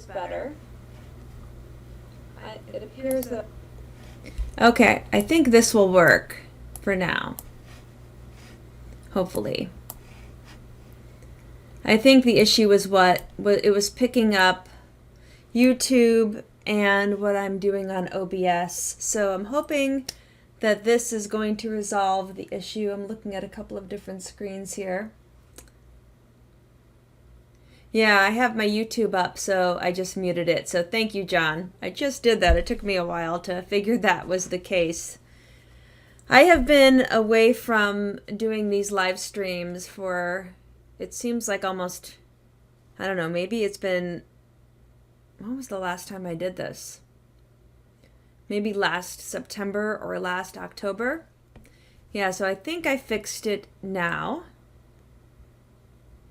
is better. It appears that... Okay, I think this will work for now. Hopefully. I think the issue was what it was picking up YouTube and what I'm doing on OBS. So I'm hoping that this is going to resolve the issue. I'm looking at a couple of different screens here. Yeah, I have my YouTube up, so I just muted it. So thank you, John. I just did that. It took me a while to figure that was the case. I have been away from doing these live streams for, it seems like almost, I don't know, maybe it's been, when was the last time I did this? Maybe last September or last October. Yeah, so I think I fixed it now.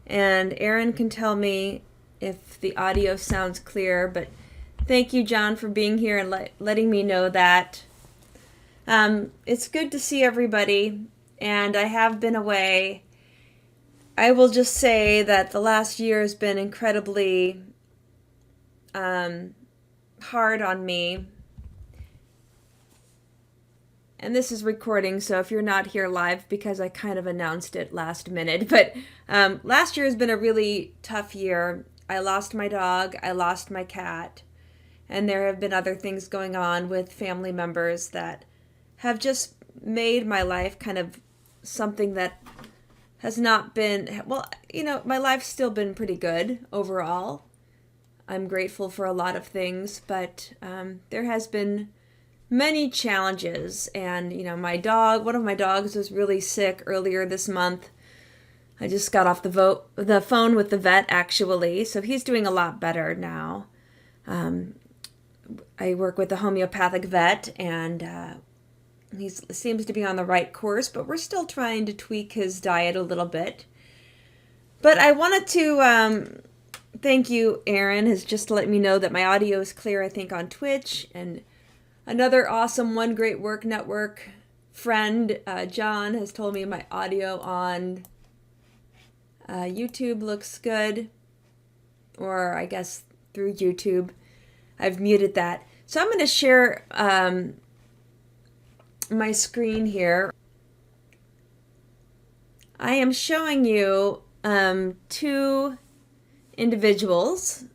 And Aaron can tell me if the audio sounds clear, but thank you, John, for being here and letting me know that. It's good to see everybody, and I have been away. I will just say that the last year has been incredibly hard on me. And this is recording, so if you're not here live, because I kind of announced it last minute, but last year has been a really tough year. I lost my dog, I lost my cat, and there have been other things going on with family members that have just made my life kind of something that has not been, well, you know, my life's still been pretty good overall. I'm grateful for a lot of things, but there has been many challenges. And, you know, one of my dogs was really sick earlier this month. I just got off the phone with the vet, actually, so he's doing a lot better now. I work with a homeopathic vet, and he seems to be on the right course, but we're still trying to tweak his diet a little bit. But I wanted to thank you. Aaron has just let me know that my audio is clear, I think, on Twitch. And another awesome One Great Work Network friend, John, has told me my audio on YouTube looks good. Or I guess through YouTube. I've muted that. So I'm going to share my screen here. I am showing you two individuals,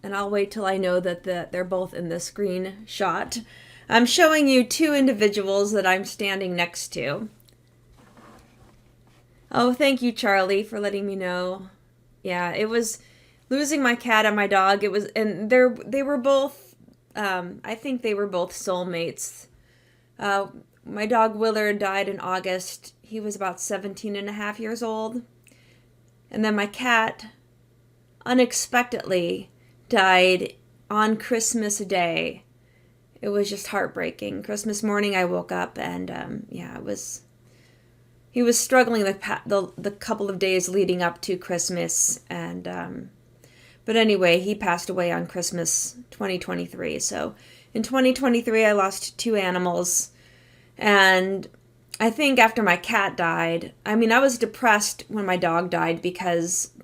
and I'll wait till I know that they're both in the screenshot. I'm showing you two individuals that I'm standing next to. Oh, thank you, Charlie, for letting me know. Yeah, it was losing my cat and my dog. It was, and they were both, I think they were both soulmates. My dog Willard died in August. He was about 17 and a half years old. And then my cat unexpectedly died on Christmas Day. It was just heartbreaking. Christmas morning I woke up and he was struggling the couple of days leading up to Christmas, and but anyway, he passed away on Christmas 2023. So in 2023 I lost two animals. And I think after my cat died, I mean, I was depressed when my dog died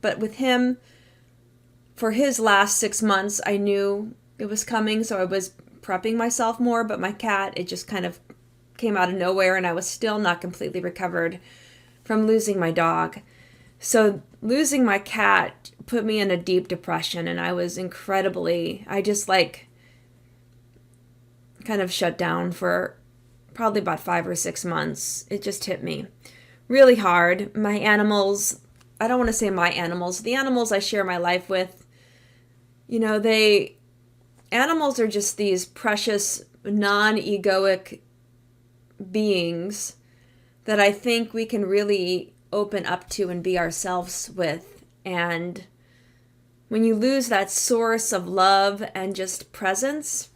but with him, for his last 6 months, I knew it was coming, so I was prepping myself more, but my cat, it just kind of came out of nowhere, and I was still not completely recovered from losing my dog. So losing my cat put me in a deep depression, and I just kind of shut down for probably about 5 or 6 months. It just hit me really hard. My animals, I don't want to say my animals, the animals I share my life with, you know, animals are just these precious, non-egoic beings that I think we can really open up to and be ourselves with. And when you lose that source of love and just presence,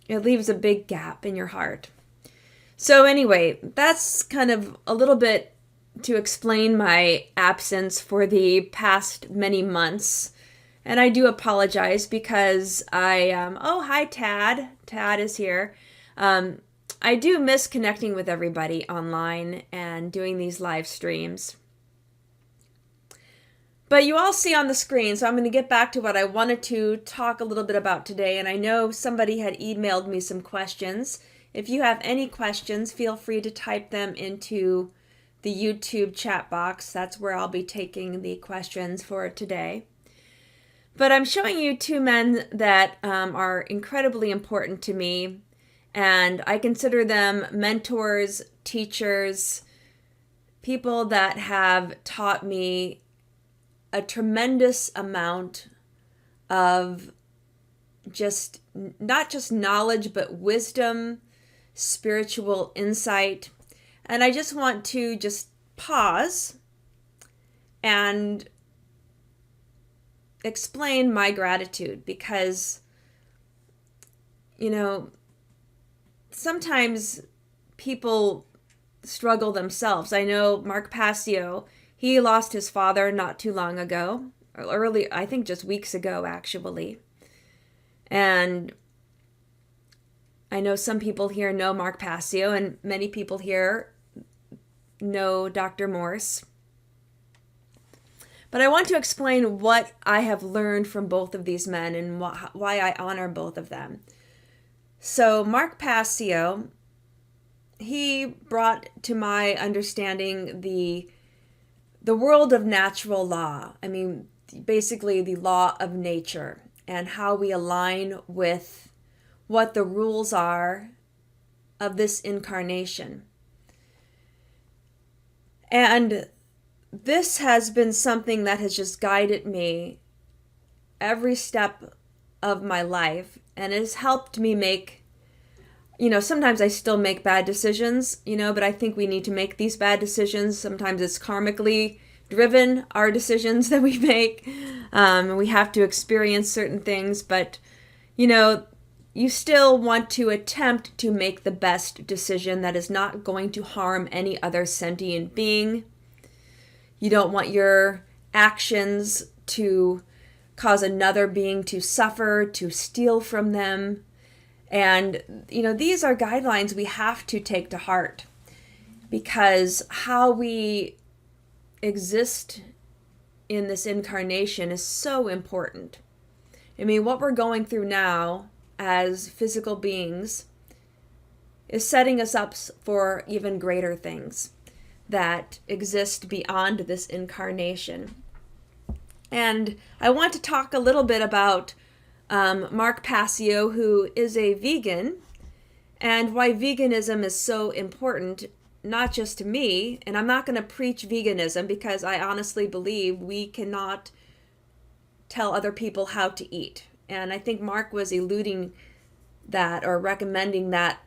it leaves a big gap in your heart. So anyway, that's kind of a little bit to explain my absence for the past many months. And I do apologize because oh, hi, Tad. Tad is here. I do miss connecting with everybody online and doing these live streams. But you all see on the screen, so I'm going to get back to what I wanted to talk a little bit about today. And I know somebody had emailed me some questions. If you have any questions, feel free to type them into the YouTube chat box. That's where I'll be taking the questions for today. But I'm showing you two men that are incredibly important to me, and I consider them mentors, teachers, people that have taught me a tremendous amount of not just knowledge, but wisdom, spiritual insight. And I just want to just pause and explain my gratitude, because, sometimes people struggle themselves. I know Mark Passio, he lost his father not too long ago, I think just weeks ago, actually. And I know some people here know Mark Passio, and many people here know Dr. Morse. But I want to explain what I have learned from both of these men and why I honor both of them. So Mark Passio, he brought to my understanding the world of natural law. I mean, basically the law of nature and how we align with what the rules are of this incarnation. And this has been something that has just guided me every step of my life, and it has helped me make, sometimes I still make bad decisions, but I think we need to make these bad decisions. Sometimes it's karmically driven, our decisions that we make. We have to experience certain things, but, you still want to attempt to make the best decision that is not going to harm any other sentient being. You don't want your actions to cause another being to suffer, to steal from them. And, these are guidelines we have to take to heart, because how we exist in this incarnation is so important. I mean, what we're going through now as physical beings is setting us up for even greater things that exist beyond this incarnation. And I want to talk a little bit about Mark Passio, who is a vegan, and why veganism is so important, not just to me. And I'm not going to preach veganism, because I honestly believe we cannot tell other people how to eat. And I think Mark was alluding that, or recommending that,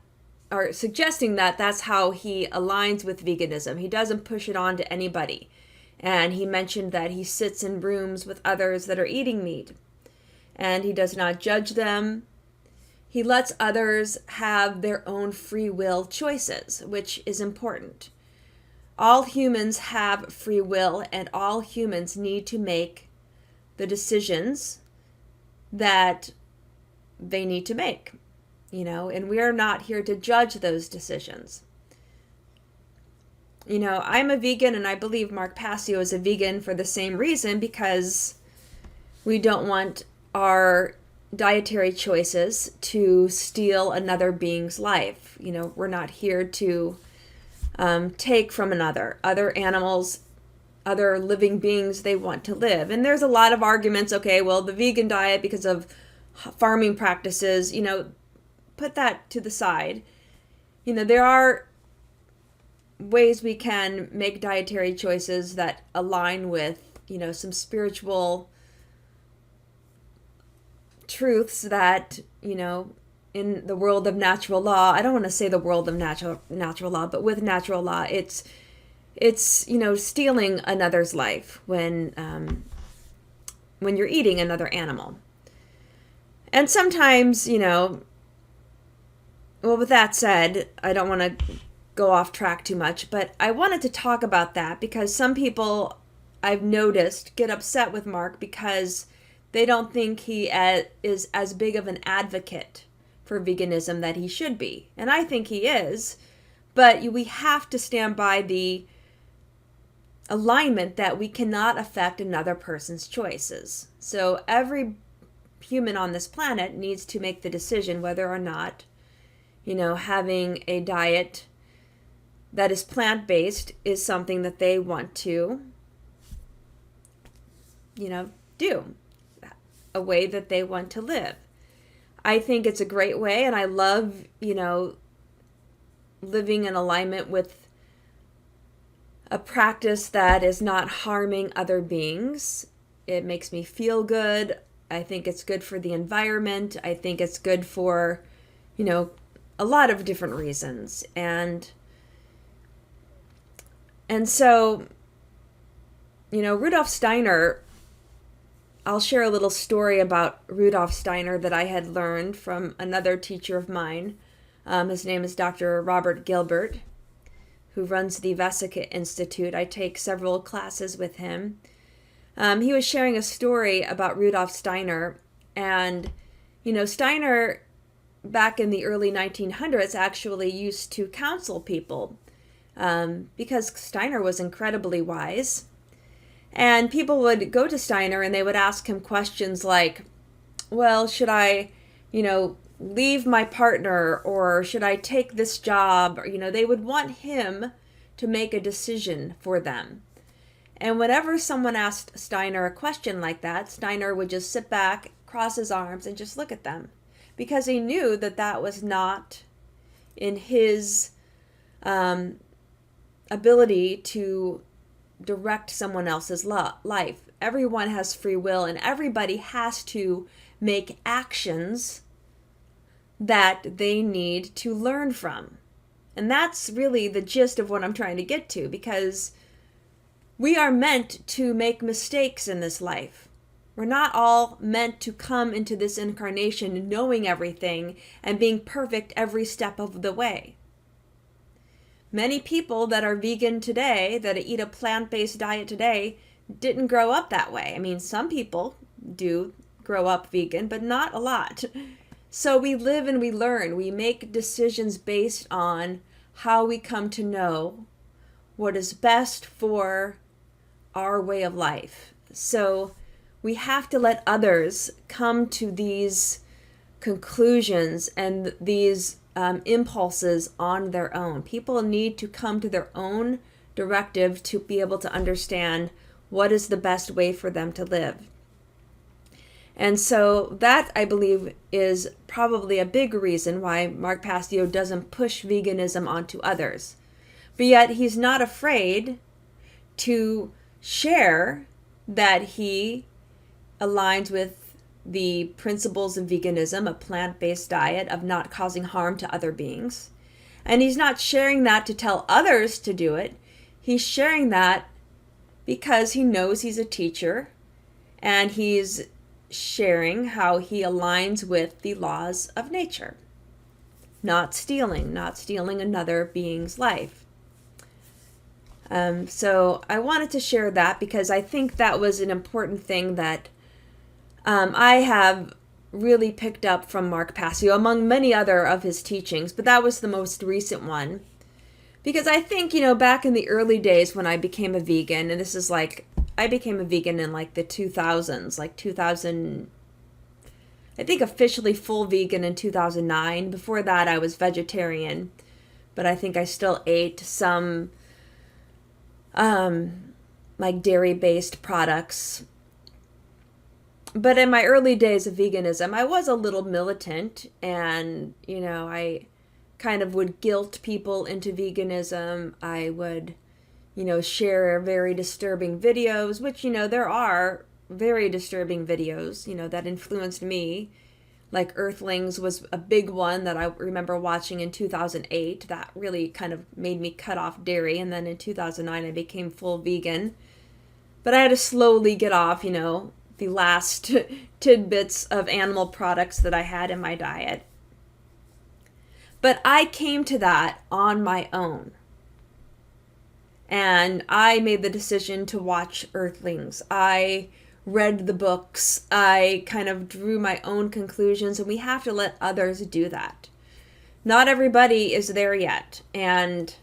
or suggesting that that's how he aligns with veganism. He doesn't push it on to anybody. And he mentioned that he sits in rooms with others that are eating meat, and he does not judge them. He lets others have their own free will choices, which is important. All humans have free will, and all humans need to make the decisions that they need to make, and we are not here to judge those decisions. I'm a vegan, and I believe Mark Passio is a vegan for the same reason, because we don't want our dietary choices to steal another being's life. We're not here to take from other animals, other living beings. They want to live. And there's a lot of arguments. Okay, well, the vegan diet, because of farming practices, put that to the side. There are ways we can make dietary choices that align with, some spiritual truths that, in the world of natural law, I don't want to say the world of natural law, but with natural law, it's stealing another's life when you're eating another animal. And sometimes, well, with that said, I don't want to go off track too much, but I wanted to talk about that because some people I've noticed get upset with Mark because they don't think he is as big of an advocate for veganism that he should be. And I think he is, but we have to stand by the alignment that we cannot affect another person's choices. So every human on this planet needs to make the decision whether or not, having a diet that is plant-based is something that they want to, do, a way that they want to live. I think it's a great way, and I love, living in alignment with a practice that is not harming other beings. It makes me feel good. I think it's good for the environment. I think it's good for, a lot of different reasons. And so, Rudolf Steiner, I'll share a little story about Rudolf Steiner that I had learned from another teacher of mine. His name is Dr. Robert Gilbert, who runs the Vesica Institute. I take several classes with him. He was sharing a story about Rudolf Steiner. And, Steiner, back in the early 1900s, actually used to counsel people because Steiner was incredibly wise. And people would go to Steiner and they would ask him questions like, well, should I, leave my partner, or should I take this job? Or, they would want him to make a decision for them. And whenever someone asked Steiner a question like that, Steiner would just sit back, cross his arms, and just look at them, because he knew that that was not in his ability to direct someone else's life. Everyone has free will, and everybody has to make actions that they need to learn from. And that's really the gist of what I'm trying to get to, because we are meant to make mistakes in this life. We're not all meant to come into this incarnation knowing everything and being perfect every step of the way. Many people that are vegan today, that eat a plant-based diet today, didn't grow up that way. I mean, some people do grow up vegan, but not a lot. So we live and we learn. We make decisions based on how we come to know what is best for our way of life. So we have to let others come to these conclusions and these impulses on their own. People need to come to their own directive to be able to understand what is the best way for them to live. And so that, I believe, is probably a big reason why Mark Passio doesn't push veganism onto others. But yet he's not afraid to share that he aligns with the principles of veganism, a plant-based diet, of not causing harm to other beings. And he's not sharing that to tell others to do it. He's sharing that because he knows he's a teacher, and he's sharing how he aligns with the laws of nature. Not stealing another being's life. So I wanted to share that because I think that was an important thing that I have really picked up from Mark Passio, among many other of his teachings, but that was the most recent one. Because I think, back in the early days when I became a vegan, and this is like, I became a vegan in like the 2000s, like 2000, I think officially full vegan in 2009. Before that, I was vegetarian, but I think I still ate some like dairy-based products. But in my early days of veganism, I was a little militant, and, I kind of would guilt people into veganism. I would, share very disturbing videos, which, there are very disturbing videos, that influenced me. Like Earthlings was a big one that I remember watching in 2008. That really kind of made me cut off dairy. And then in 2009, I became full vegan. But I had to slowly get off, the last tidbits of animal products that I had in my diet. But I came to that on my own. And I made the decision to watch Earthlings. I read the books. I kind of drew my own conclusions, and we have to let others do that. Not everybody is there yet. And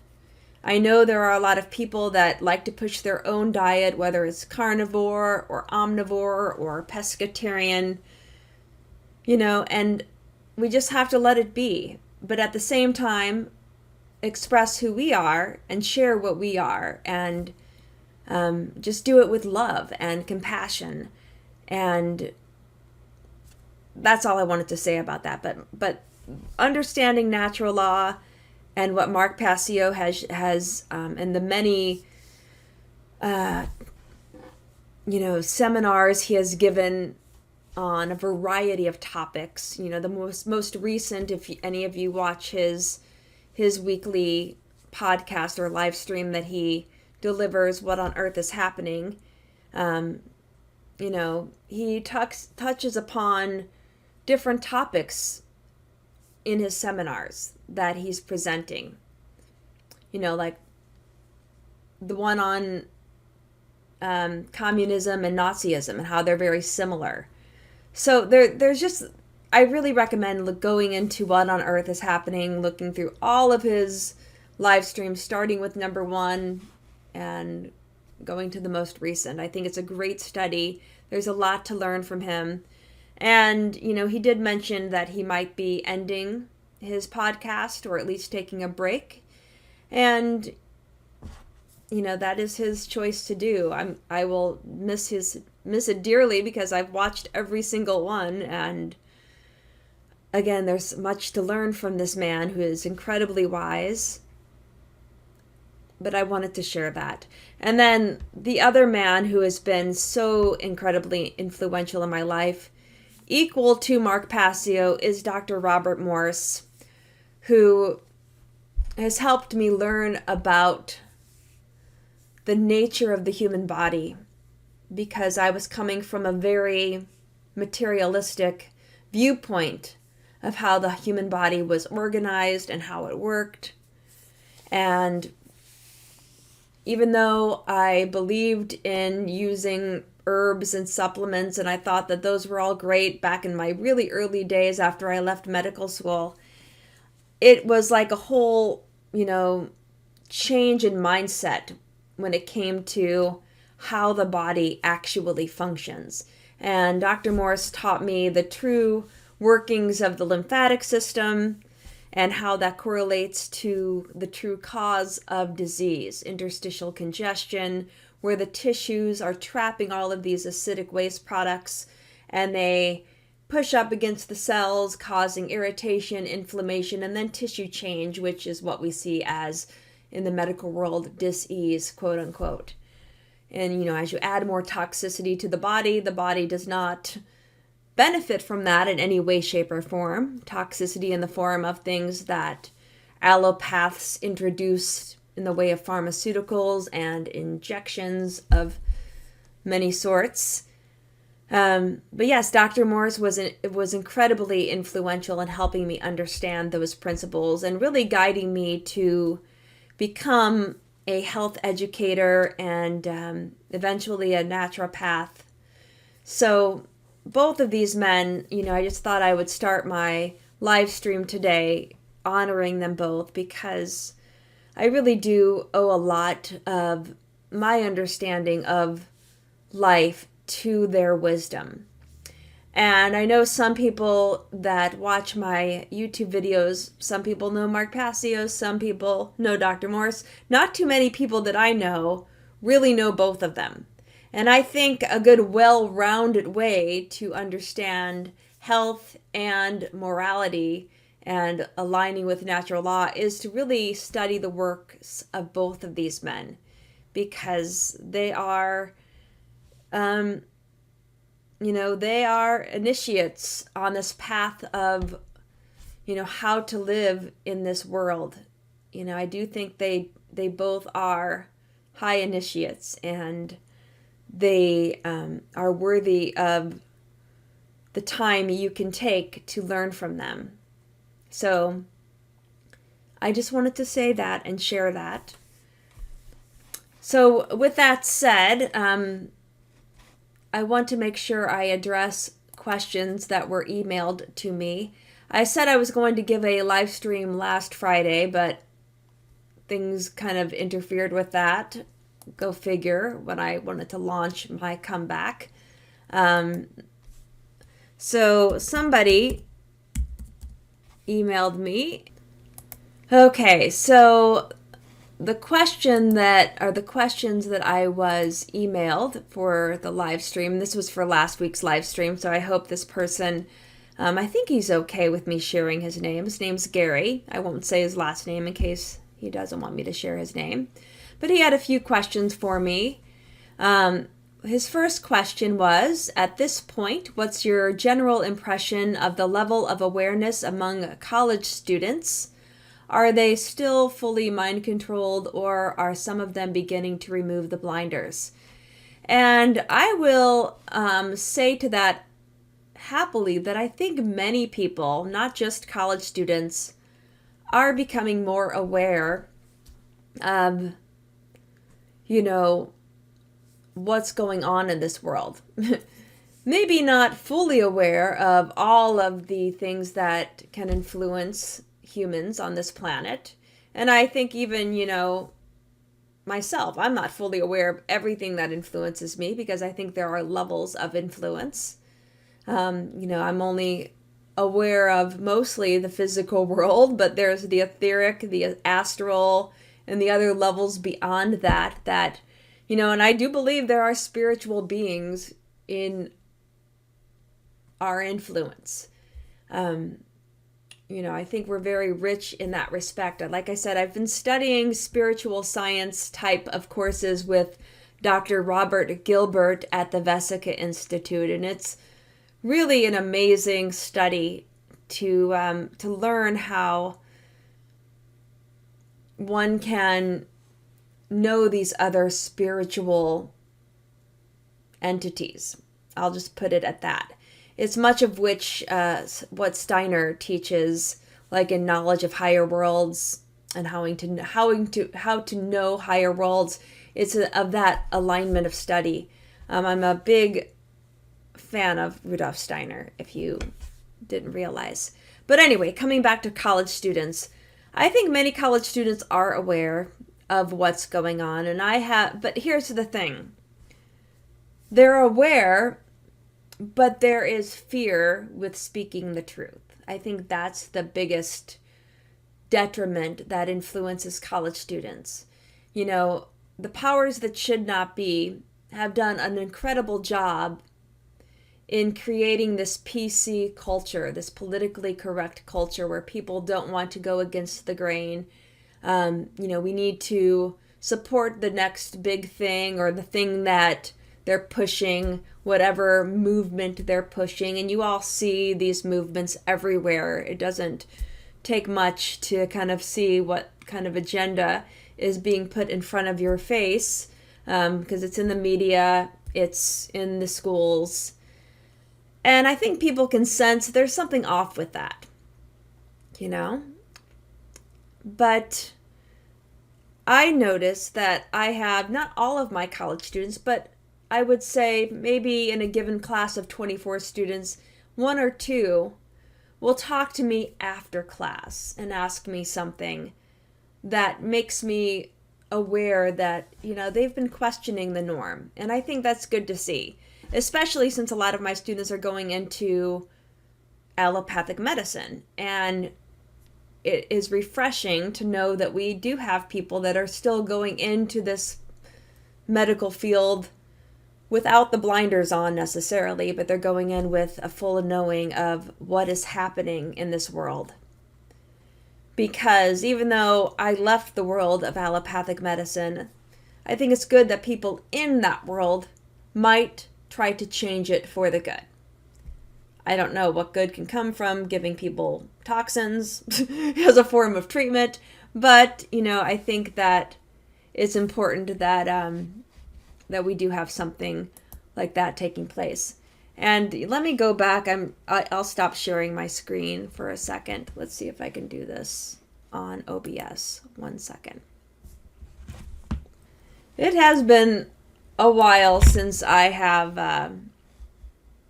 I know there are a lot of people that like to push their own diet, whether it's carnivore or omnivore or pescatarian, and we just have to let it be. But at the same time, express who we are and share what we are, and just do it with love and compassion. And that's all I wanted to say about that. But understanding natural law and what Mark Passio has and the many seminars he has given on a variety of topics. The most recent, if any of you watch his weekly podcast or live stream that he delivers, What on Earth is Happening, he touches upon different topics in his seminars that he's presenting. Like the one on communism and Nazism and how they're very similar. So there's just, I really recommend going into What on Earth is Happening, looking through all of his live streams, starting with number 1 and going to the most recent. I think it's a great study. There's a lot to learn from him. And, he did mention that he might be ending his podcast, or at least taking a break. And, that is his choice to do. I will miss it dearly, because I've watched every single one. And again, there's much to learn from this man who is incredibly wise. But I wanted to share that. And then the other man who has been so incredibly influential in my life, equal to Mark Passio, is Dr. Robert Morse, who has helped me learn about the nature of the human body, because I was coming from a very materialistic viewpoint of how the human body was organized and how it worked. And even though I believed in using herbs and supplements, and I thought that those were all great back in my really early days after I left medical school, it was like a whole, change in mindset when it came to how the body actually functions. And Dr. Morse taught me the true workings of the lymphatic system and how that correlates to the true cause of disease, interstitial congestion, where the tissues are trapping all of these acidic waste products, and they push up against the cells, causing irritation, inflammation, and then tissue change, which is what we see as, in the medical world, dis-ease, quote unquote. And, as you add more toxicity to the body does not benefit from that in any way, shape, or form. Toxicity in the form of things that allopaths introduce in the way of pharmaceuticals and injections of many sorts. But yes, Dr. Morse was incredibly influential in helping me understand those principles and really guiding me to become a health educator and eventually a naturopath. So both of these men, I just thought I would start my live stream today honoring them both, because I really do owe a lot of my understanding of life to their wisdom. And I know some people that watch my YouTube videos, some people know Mark Passio, some people know Dr. Morse. Not too many people that I know really know both of them. And I think a good, well-rounded way to understand health and morality and aligning with natural law is to really study the works of both of these men, because they are, they are initiates on this path of, how to live in this world. I do think they both are high initiates, and they are worthy of the time you can take to learn from them. So I just wanted to say that and share that. So with that said, I want to make sure I address questions that were emailed to me. I said I was going to give a live stream last Friday, but things kind of interfered with that. Go figure, when I wanted to launch my comeback. So somebody emailed me. Okay, so the questions that I was emailed for the live stream, this was for last week's live stream, so I hope this person, I think he's okay with me sharing his name. His name's Gary. I won't say his last name in case he doesn't want me to share his name. But he had a few questions for me. His first question was, at this point, what's your general impression of the level of awareness among college students? Are they still fully mind-controlled, or are some of them beginning to remove the blinders? And I will say to that happily that I think many people, not just college students, are becoming more aware of, what's going on in this world. Maybe not fully aware of all of the things that can influence humans on this planet. And I think even, myself, I'm not fully aware of everything that influences me, because I think there are levels of influence. I'm only aware of mostly the physical world, but there's the etheric, the astral, and the other levels beyond that, and I do believe there are spiritual beings in our influence. I think we're very rich in that respect. Like I said, I've been studying spiritual science type of courses with Dr. Robert Gilbert at the Vesica Institute, and it's really an amazing study to learn how one can know these other spiritual entities. I'll just put it at that. It's much of which what Steiner teaches, like in Knowledge of Higher Worlds and how to know higher worlds. It's of that alignment of study. I'm a big fan of Rudolf Steiner, if you didn't realize. But anyway, coming back to college students, I think many college students are aware of what's going on, but here's the thing. They're aware, but there is fear with speaking the truth. I think that's the biggest detriment that influences college students. The powers that should not be have done an incredible job in creating this PC culture, this politically correct culture where people don't want to go against the grain. We need to support the next big thing or the thing that they're pushing, whatever movement they're pushing. And you all see these movements everywhere. It doesn't take much to kind of see what kind of agenda is being put in front of your face, because it's in the media, it's in the schools. And I think people can sense there's something off with that, But I notice that I have not all of my college students, but I would say maybe in a given class of 24 students, 1 or 2 will talk to me after class and ask me something that makes me aware that, they've been questioning the norm. And I think that's good to see, especially since a lot of my students are going into allopathic medicine. And it is refreshing to know that we do have people that are still going into this medical field without the blinders on necessarily, but they're going in with a full knowing of what is happening in this world. Because even though I left the world of allopathic medicine, I think it's good that people in that world might try to change it for the good. I don't know what good can come from giving people toxins as a form of treatment, but, I think that it's important that we do have something like that taking place. And let me go back. I'll stop sharing my screen for a second. Let's see if I can do this on OBS. 1 second. It has been a while since I have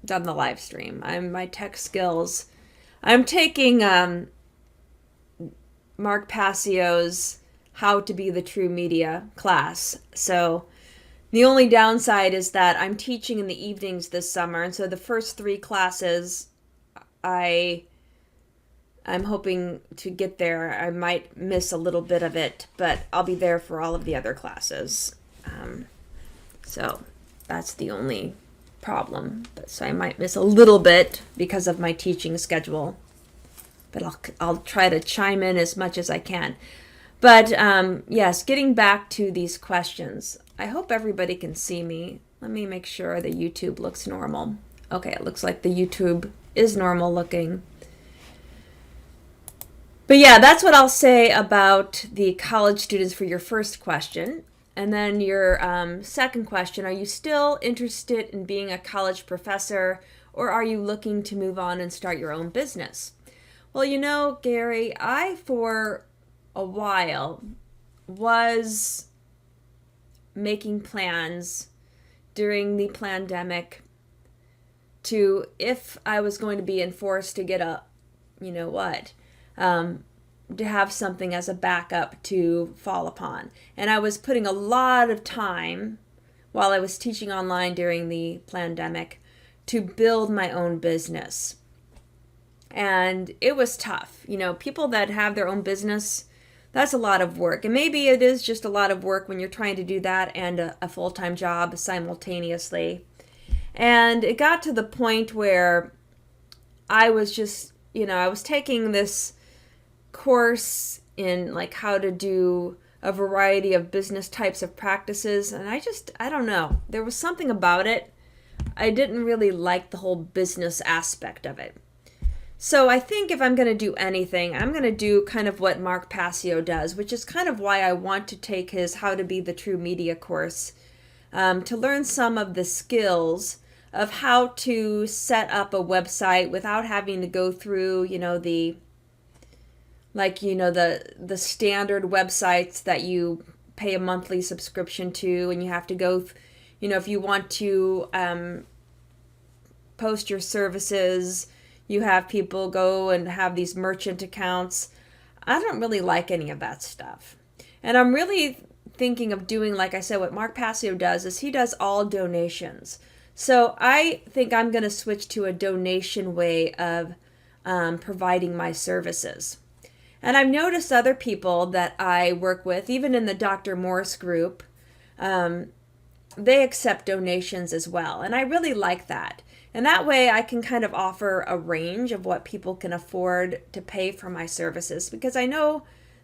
done the live stream. My tech skills. I'm taking Mark Passio's How to Be the True Media class. So the only downside is that I'm teaching in the evenings this summer, and so the first 3 classes I'm hoping to get there. I might miss a little bit of it, but I'll be there for all of the other classes. So that's the only problem. So I might miss a little bit because of my teaching schedule, but I'll try to chime in as much as I can. But yes, getting back to these questions. I hope everybody can see me. Let me make sure the YouTube looks normal. Okay, it looks like the YouTube is normal looking. But yeah, that's what I'll say about the college students for your first question. And then your second question, are you still interested in being a college professor, or are you looking to move on and start your own business? Well, you know, Gary, I for a while was making plans during the pandemic to, if I was going to be enforced to get a, you know what, to have something as a backup to fall upon. And I was putting a lot of time while I was teaching online during the pandemic to build my own business. And it was tough. You know, people that have their own business, that's a lot of work. And maybe it is just a lot of work when you're trying to do that and a full-time job simultaneously. And it got to the point where I was just, you know, I was taking this course in like how to do a variety of business types of practices, and I don't know, there was something about it. I didn't really like the whole business aspect of it. So I think if I'm going to do anything, I'm going to do kind of what Mark Passio does, which is kind of why I want to take his How to Be the True Media course, to learn some of the skills of how to set up a website without having to go through, you know, the standard websites that you pay a monthly subscription to, and you have to go, you know, if you want to post your services, you have people go and have these merchant accounts. I don't really like any of that stuff. And I'm really thinking of doing, like I said, what Mark Passio does is he does all donations. So I think I'm going to switch to a donation way of providing my services. And I've noticed other people that I work with, even in the Dr. Morse group, they accept donations as well. And I really like that. And that way I can kind of offer a range of what people can afford to pay for my services, because I know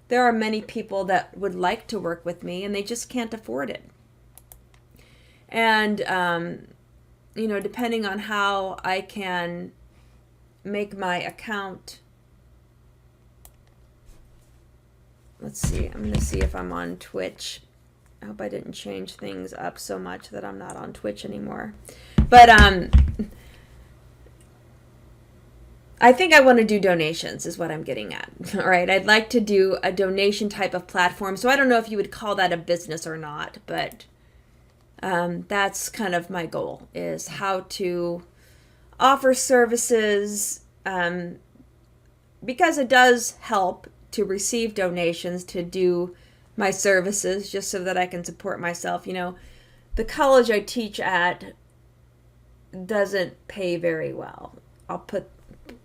there are many people that would like to work with me and they just can't afford it. And, you know, depending on how I can make my account. Let's see, I'm going to see if I'm on Twitch. I hope I didn't change things up so much that I'm not on Twitch anymore. But I think I want to do donations is what I'm getting at. All right, I'd like to do a donation type of platform. So I don't know if you would call that a business or not, but that's kind of my goal, is how to offer services, because it does help to receive donations to do my services, just so that I can support myself. You know, the college I teach at doesn't pay very well. I'll put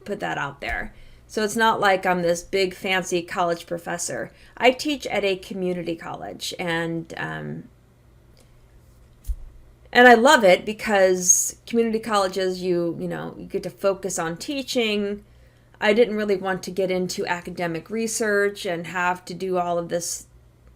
that out there. So it's not like I'm this big fancy college professor. I teach at a community college, and I love it because community colleges, you get to focus on teaching. I didn't really want to get into academic research and have to do all of this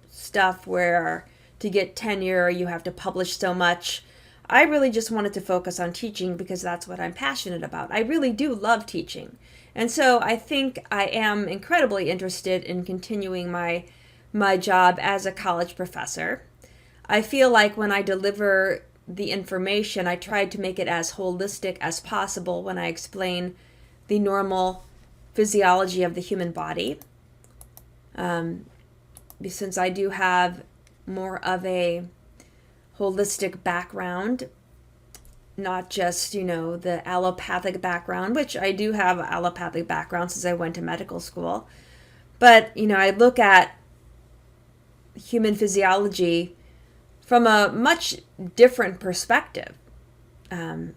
stuff where to get tenure you have to publish so much. I really just wanted to focus on teaching because that's what I'm passionate about. I really do love teaching. And so I think I am incredibly interested in continuing my job as a college professor. I feel like when I deliver the information, I tried to make it as holistic as possible when I explain the normal physiology of the human body. Since I do have more of a holistic background, not just, the allopathic background, which I do have an allopathic background since I went to medical school. But, I look at human physiology from a much different perspective. And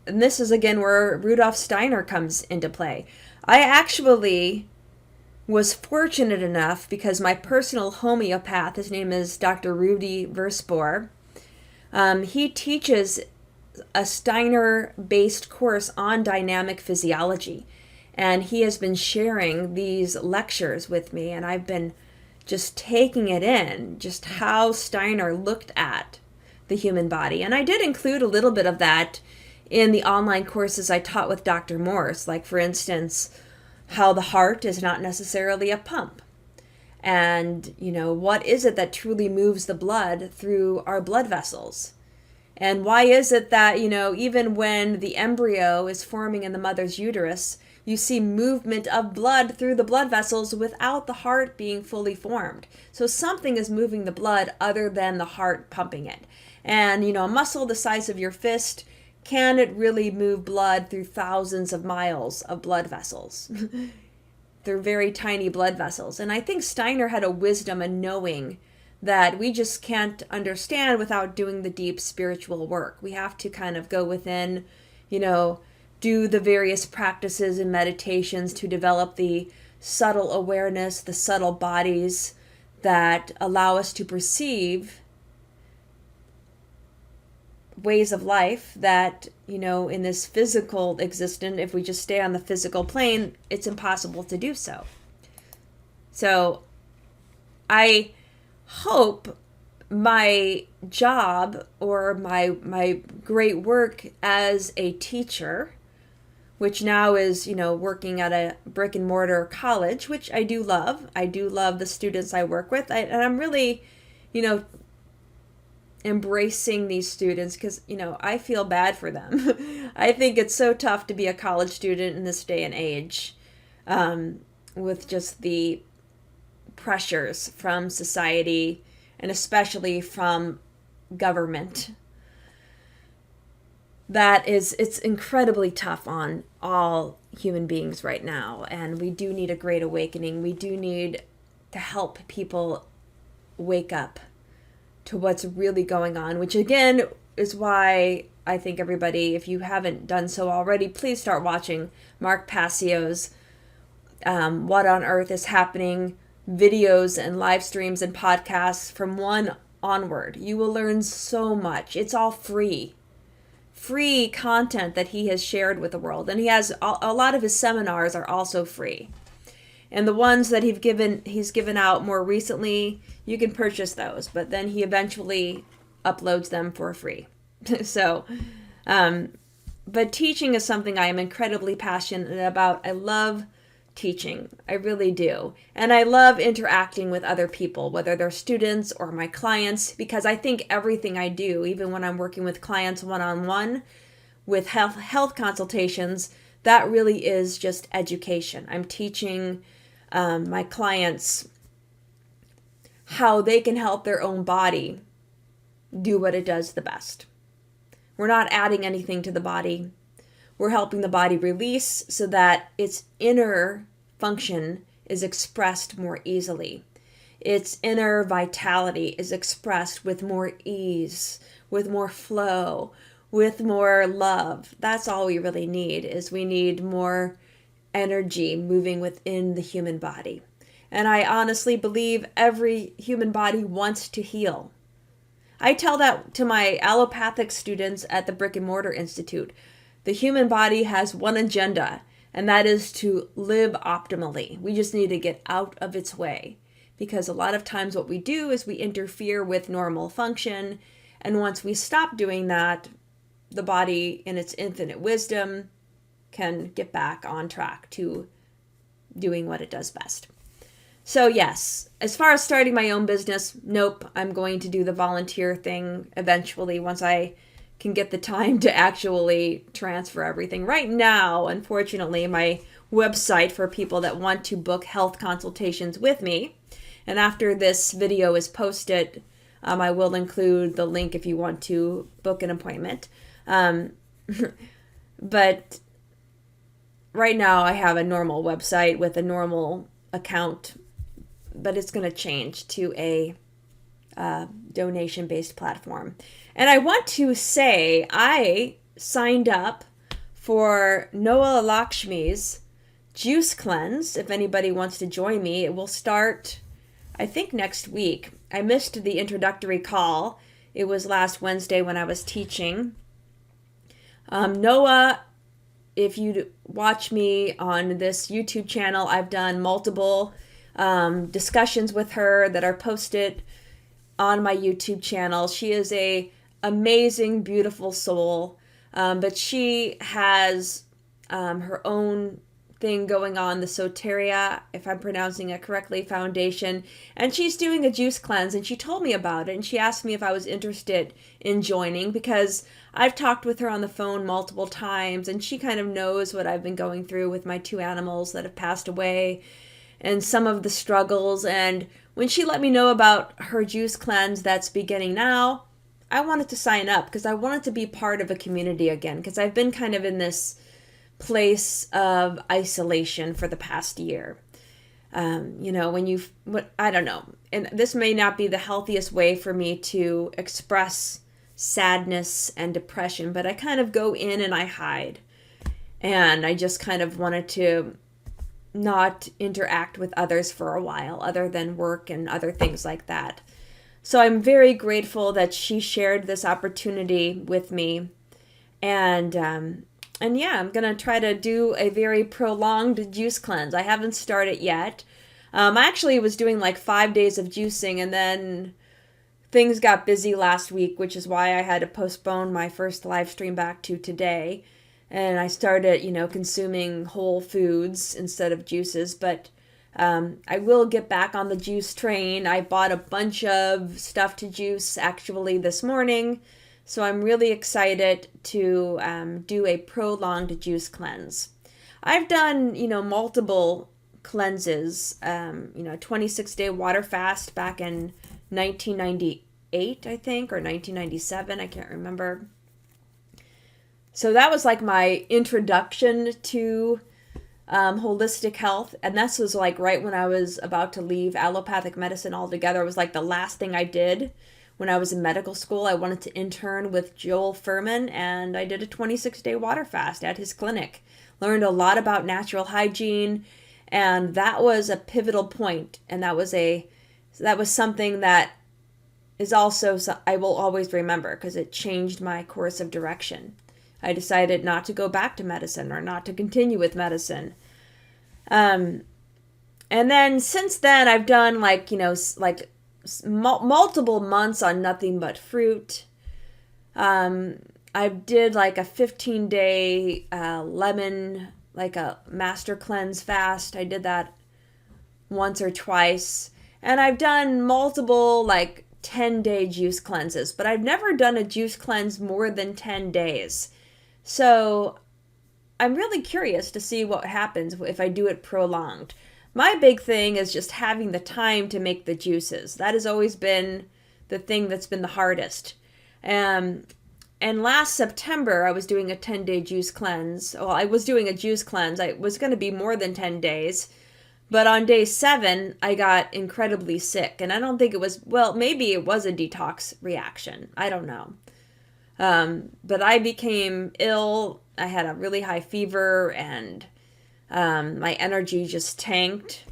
this is again where Rudolf Steiner comes into play. I actually was fortunate enough because my personal homeopath, his name is Dr. Rudy Versboer, he teaches a Steiner-based course on dynamic physiology. And he has been sharing these lectures with me, and I've been just taking it in, just how Steiner looked at the human body. And I did include a little bit of that in the online courses I taught with Dr. Morse, like, for instance, how the heart is not necessarily a pump. And, what is it that truly moves the blood through our blood vessels? And why is it that, even when the embryo is forming in the mother's uterus, you see movement of blood through the blood vessels without the heart being fully formed? So something is moving the blood other than the heart pumping it. And, a muscle the size of your fist, can it really move blood through thousands of miles of blood vessels? They're very tiny blood vessels. And I think Steiner had a wisdom in knowing that we just can't understand without doing the deep spiritual work. We have to kind of go within, do the various practices and meditations to develop the subtle awareness, the subtle bodies that allow us to perceive ways of life that, in this physical existence, if we just stay on the physical plane, it's impossible to do so. So I hope my job or my great work as a teacher, which now is, working at a brick and mortar college, which I do love. I do love the students I work with. And I'm really, embracing these students because, I feel bad for them. I think it's so tough to be a college student in this day and age, with just the pressures from society and especially from government. It's incredibly tough on all human beings right now, and we do need a great awakening. We do need to help people wake up to what's really going on, which again is why I think everybody, if you haven't done so already, please start watching Mark Passio's What on Earth is Happening videos and live streams and podcasts from 1 onward. You will learn so much. It's all free content that he has shared with the world. And he has a lot of his seminars are also free. And the ones that he's given out more recently, you can purchase those, but then he eventually uploads them for free. So, but teaching is something I am incredibly passionate about. I love teaching. I really do. And I love interacting with other people, whether they're students or my clients, because I think everything I do, even when I'm working with clients one-on-one with health consultations, that really is just education. I'm teaching my clients how they can help their own body do what it does the best. We're not adding anything to the body. We're helping the body release so that its inner function is expressed more easily. Its inner vitality is expressed with more ease, with more flow, with more love. That's all we really need, is we need more energy moving within the human body. And I honestly believe every human body wants to heal. I tell that to my allopathic students at the Brick and Mortar Institute. The human body has one agenda, and that is to live optimally. We just need to get out of its way, because a lot of times what we do is we interfere with normal function, and once we stop doing that, the body in its infinite wisdom can get back on track to doing what it does best. So yes, as far as starting my own business, nope, I'm going to do the volunteer thing eventually once I can get the time to actually transfer everything. Right now, unfortunately, my website for people that want to book health consultations with me, and after this video is posted, I will include the link if you want to book an appointment. But right now I have a normal website with a normal account but it's going to change to a donation-based platform. And I want to say I signed up for Noah Lakshmi's Juice Cleanse. If anybody wants to join me, it will start, I think, next week. I missed the introductory call. It was last Wednesday when I was teaching. Noah, if you watch me on this YouTube channel, I've done multiple discussions with her that are posted on my YouTube channel. She is a amazing, beautiful soul, but she has her own thing going on, the Soteria, if I'm pronouncing it correctly, Foundation, and she's doing a juice cleanse, and she told me about it, and she asked me if I was interested in joining, because I've talked with her on the phone multiple times, and she kind of knows what I've been going through with my 2 animals that have passed away, and some of the struggles. And when she let me know about her juice cleanse that's beginning now, I wanted to sign up because I wanted to be part of a community again, because I've been kind of in this place of isolation for the past year. I don't know, and this may not be the healthiest way for me to express sadness and depression, but I kind of go in and I hide, and I just kind of wanted to not interact with others for a while, other than work and other things like that. So I'm very grateful that she shared this opportunity with me, and yeah, I'm going to try to do a very prolonged juice cleanse. I haven't started yet. I actually was doing like 5 days of juicing, and then things got busy last week, which is why I had to postpone my first live stream back to today. And I started, consuming whole foods instead of juices. But I will get back on the juice train. I bought a bunch of stuff to juice actually this morning. So I'm really excited to do a prolonged juice cleanse. I've done, multiple cleanses, 26-day water fast back in 1998, I think, or 1997. I can't remember. So that was like my introduction to holistic health. And this was like right when I was about to leave allopathic medicine altogether. It was like the last thing I did. When I was in medical school, I wanted to intern with Joel Fuhrman, and I did a 26-day water fast at his clinic. Learned a lot about natural hygiene, and that was a pivotal point, and that was something that is also, I will always remember, because it changed my course of direction. I decided not to go back to medicine, or not to continue with medicine. And then since then, I've done multiple months on nothing but fruit. I did like a 15-day lemon, like a master cleanse fast. I did that once or twice. And I've done multiple 10-day juice cleanses, but I've never done a juice cleanse more than 10 days. So I'm really curious to see what happens if I do it prolonged. My big thing is just having the time to make the juices. That has always been the thing that's been the hardest. And last September, I was doing a 10-day juice cleanse. Well, I was doing a juice cleanse. I was going to be more than 10 days. But on day 7, I got incredibly sick. And I don't think it was, maybe it was a detox reaction. I don't know. But I became ill. I had a really high fever, and my energy just tanked.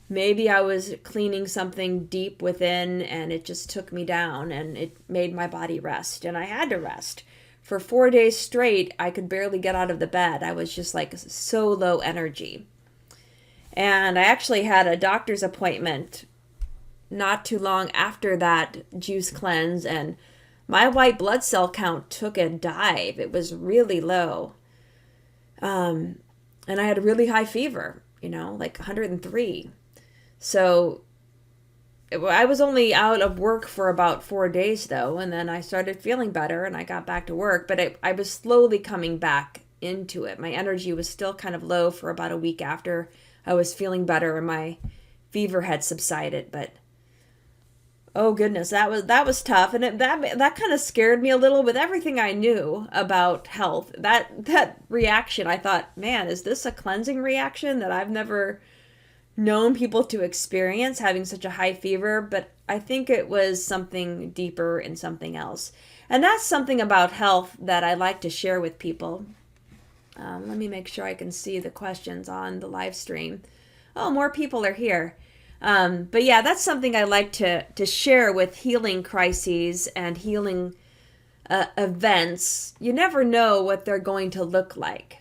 Maybe I was cleaning something deep within, and it just took me down, and it made my body rest, and I had to rest. For 4 days straight, I could barely get out of the bed. I was just so low energy. And I actually had a doctor's appointment not too long after that juice cleanse, and my white blood cell count took a dive. It was really low. And I had a really high fever, 103. So I was only out of work for about 4 days, though, and then I started feeling better, and I got back to work. But I was slowly coming back into it. My energy was still kind of low for about a week after I was feeling better and my fever had subsided. But oh goodness, that was tough, and that kind of scared me a little with everything I knew about health. That reaction, I thought, man, is this a cleansing reaction that I've never known people to experience having such a high fever, but I think it was something deeper and something else. And that's something about health that I like to share with people. Let me make sure I can see the questions on the live stream. Oh, more people are here. But yeah, that's something I like to share with healing crises and healing events. You never know what they're going to look like.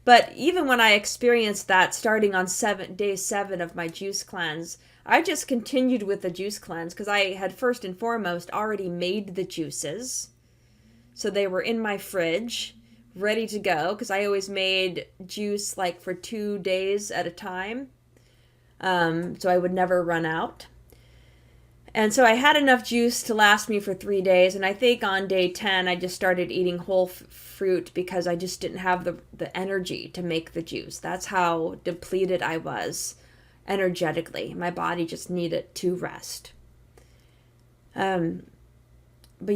But even when I experienced that starting on day 7 of my juice cleanse, I just continued with the juice cleanse because I had first and foremost already made the juices. So they were in my fridge, ready to go, because I always made juice like for 2 days at a time. So I would never run out. And so I had enough juice to last me for 3 days. And I think on day 10, I just started eating whole fruit because I just didn't have the energy to make the juice. That's how depleted I was energetically. My body just needed to rest. But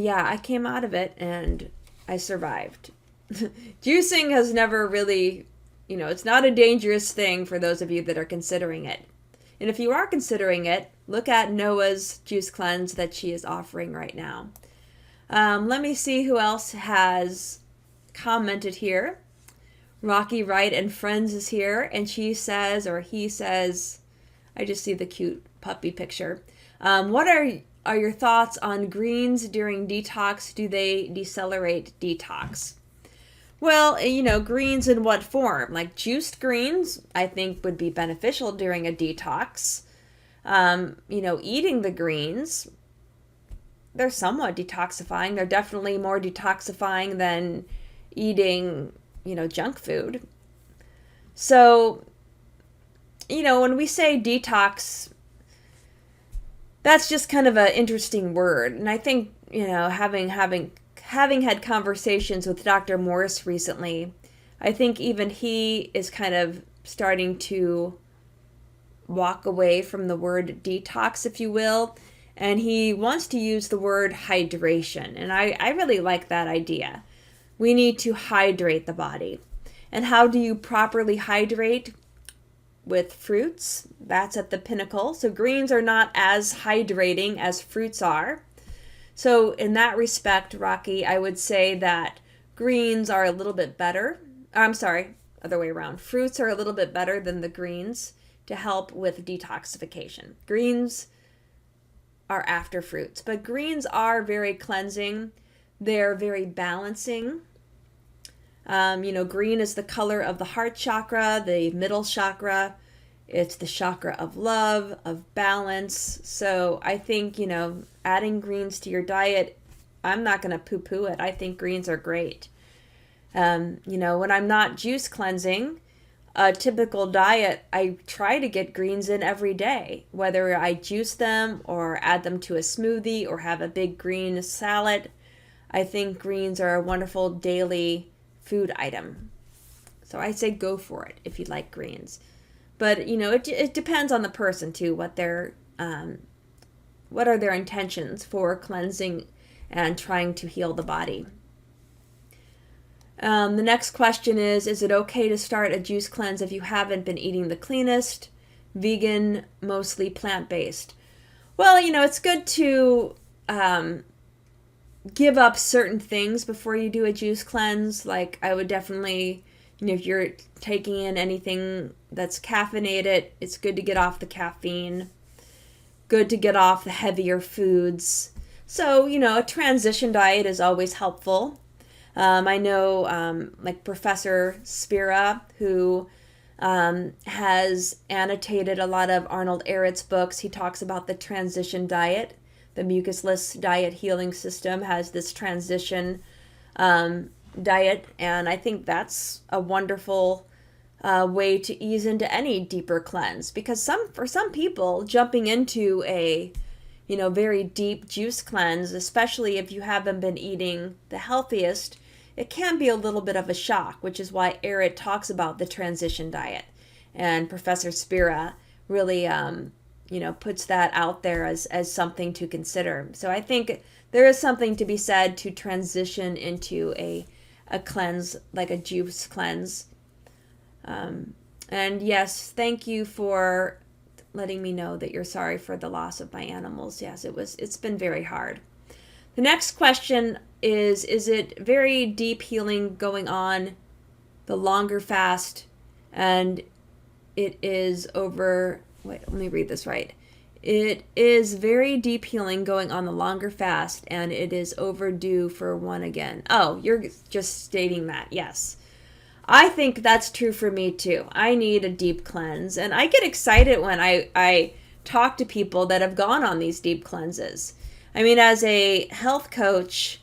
yeah, I came out of it and I survived. Juicing has never really, it's not a dangerous thing for those of you that are considering it. And if you are considering it, look at Noah's juice cleanse that she is offering right now. Let me see who else has commented here. Rocky Wright and Friends is here, and she says, or he says, I just see the cute puppy picture. What are your thoughts on greens during detox? Do they decelerate detox? Well, greens in what form? Like juiced greens, I think would be beneficial during a detox. Eating the greens, they're somewhat detoxifying. They're definitely more detoxifying than eating, junk food. So, when we say detox, that's just kind of an interesting word. And I think, having had conversations with Dr. Morris recently, I think even he is kind of starting to walk away from the word detox, if you will, and he wants to use the word hydration. And I really like that idea. We need to hydrate the body. And how do you properly hydrate? With fruits. That's at the pinnacle. So greens are not as hydrating as fruits are. So in that respect, Rocky, I would say that greens are a little bit better. I'm sorry, other way around. Fruits are a little bit better than the greens to help with detoxification. Greens are after fruits, but greens are very cleansing. They're very balancing. Green is the color of the heart chakra, the middle chakra. It's the chakra of love, of balance. So I think, adding greens to your diet, I'm not going to poo-poo it. I think greens are great. When I'm not juice cleansing, a typical diet, I try to get greens in every day, whether I juice them or add them to a smoothie or have a big green salad. I think greens are a wonderful daily food item. So I say go for it if you like greens. But, it depends on the person too, what are their intentions for cleansing and trying to heal the body. The next question is it okay to start a juice cleanse if you haven't been eating the cleanest, vegan, mostly plant-based? Well, it's good to give up certain things before you do a juice cleanse. Like I would definitely, if you're taking in anything that's caffeinated, it's good to get off the caffeine. Good to get off the heavier foods. So, a transition diet is always helpful. I know like Professor Spira, who has annotated a lot of Arnold Ehret's books. He talks about the transition diet. The mucusless diet healing system has this transition diet, and I think that's a wonderful way to ease into any deeper cleanse, because for some people jumping into a very deep juice cleanse, especially if you haven't been eating the healthiest, it can be a little bit of a shock, which is why Ehret talks about the transition diet, and Professor Spira really puts that out there as something to consider. So I think there is something to be said to transition into a cleanse, like a juice cleanse. And yes, thank you for letting me know that you're sorry for the loss of my animals. Yes, it's been very hard. The next question is it very deep healing going on the longer fast, and it is over, wait, let me read this right. It is very deep healing going on the longer fast, and it is overdue for one again. Oh, you're just stating that. Yes. I think that's true for me too. I need a deep cleanse, and I get excited when I talk to people that have gone on these deep cleanses. I mean, as a health coach,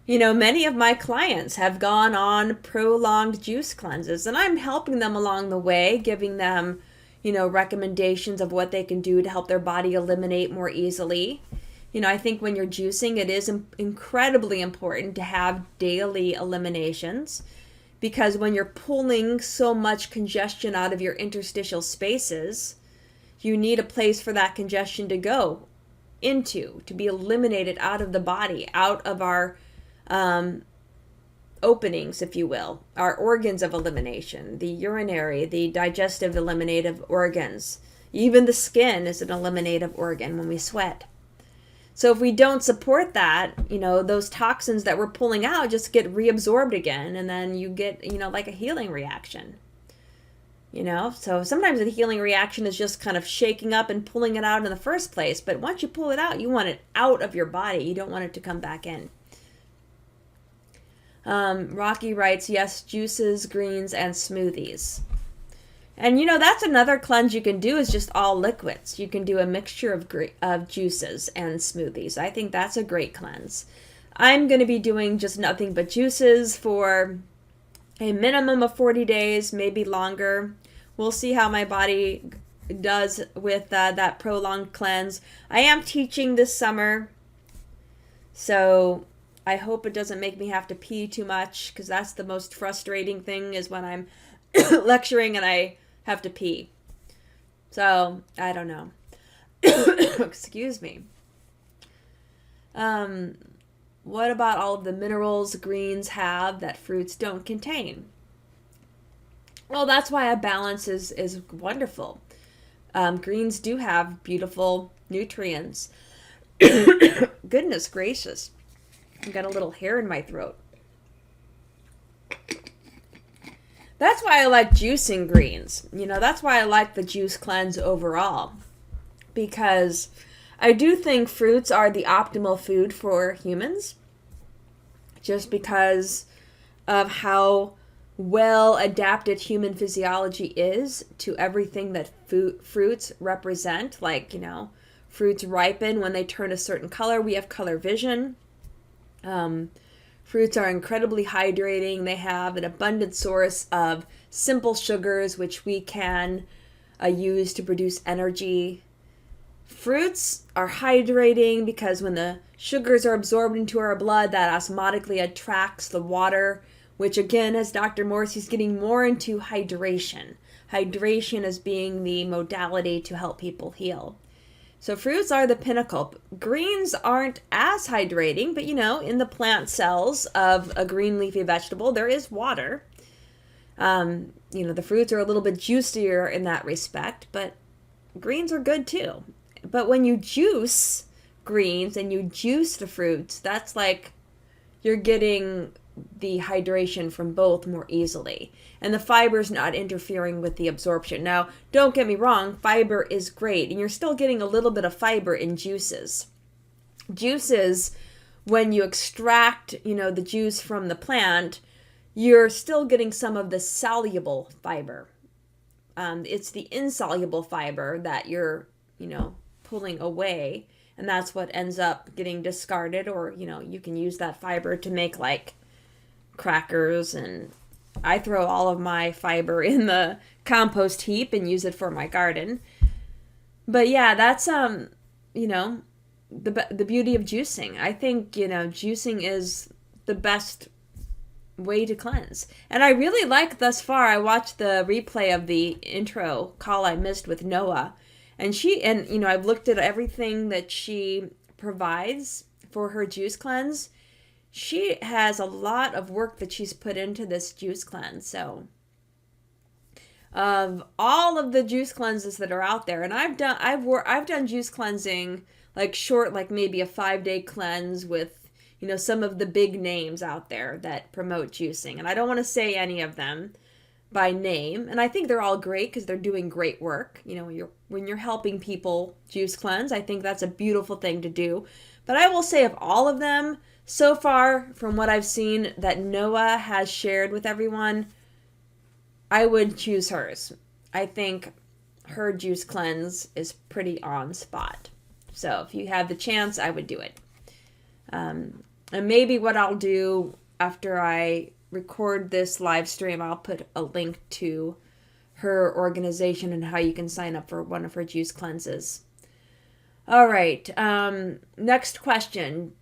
many of my clients have gone on prolonged juice cleanses, and I'm helping them along the way, giving them, recommendations of what they can do to help their body eliminate more easily. I think when you're juicing, it is incredibly important to have daily eliminations, because when you're pulling so much congestion out of your interstitial spaces, you need a place for that congestion to go into, to be eliminated out of the body, out of our openings, if you will, our organs of elimination, the urinary, the digestive eliminative organs. Even the skin is an eliminative organ when we sweat. So if we don't support that, those toxins that we're pulling out just get reabsorbed again, and then you get, like a healing reaction. So sometimes the healing reaction is just kind of shaking up and pulling it out in the first place. But once you pull it out, you want it out of your body. You don't want it to come back in. Rocky writes, yes, juices, greens, and smoothies. And that's another cleanse you can do, is just all liquids. You can do a mixture of juices and smoothies. I think that's a great cleanse. I'm going to be doing just nothing but juices for a minimum of 40 days, maybe longer. We'll see how my body does with that prolonged cleanse. I am teaching this summer, so I hope it doesn't make me have to pee too much, because that's the most frustrating thing, is when I'm lecturing and I have to pee. So, I don't know. Excuse me. What about all of the minerals greens have that fruits don't contain? Well, that's why a balance is wonderful. Greens do have beautiful nutrients. Goodness gracious. I've got a little hair in my throat. That's why I like juicing greens. That's why I like the juice cleanse overall. Because I do think fruits are the optimal food for humans. Just because of how well adapted human physiology is to everything that fruits represent. Like, fruits ripen when they turn a certain color. We have color vision. Fruits are incredibly hydrating. They have an abundant source of simple sugars, which we can use to produce energy. Fruits are hydrating because when the sugars are absorbed into our blood, that osmotically attracts the water, which again, as Dr. Morrissey's getting more into hydration. Hydration as being the modality to help people heal. So fruits are the pinnacle. Greens aren't as hydrating, but in the plant cells of a green leafy vegetable, there is water. The fruits are a little bit juicier in that respect, but greens are good too. But when you juice greens and you juice the fruits, that's like you're getting the hydration from both more easily. And the fiber's not interfering with the absorption. Now, don't get me wrong, fiber is great, and you're still getting a little bit of fiber in juices. Juices, when you extract, the juice from the plant, you're still getting some of the soluble fiber. It's the insoluble fiber that you're, pulling away, and that's what ends up getting discarded, or, you can use that fiber to make like crackers, and I throw all of my fiber in the compost heap and use it for my garden. But yeah, that's the beauty of juicing. I think juicing is the best way to cleanse. And I really like thus far. I watched the replay of the intro call I missed with Noah, and I've looked at everything that she provides for her juice cleanse. She has a lot of work that she's put into this juice cleanse. So of all of the juice cleanses that are out there. And I've done juice cleansing, like short, like maybe a 5-day cleanse with, some of the big names out there that promote juicing. And I don't want to say any of them by name, and I think they're all great because they're doing great work. When you're helping people juice cleanse, I think that's a beautiful thing to do. But I will say, of all of them so far, from what I've seen that Noah has shared with everyone, I would choose hers. I think her juice cleanse is pretty on spot. So if you have the chance, I would do it. And maybe what I'll do after I record this live stream, I'll put a link to her organization and how you can sign up for one of her juice cleanses. All right. Next question.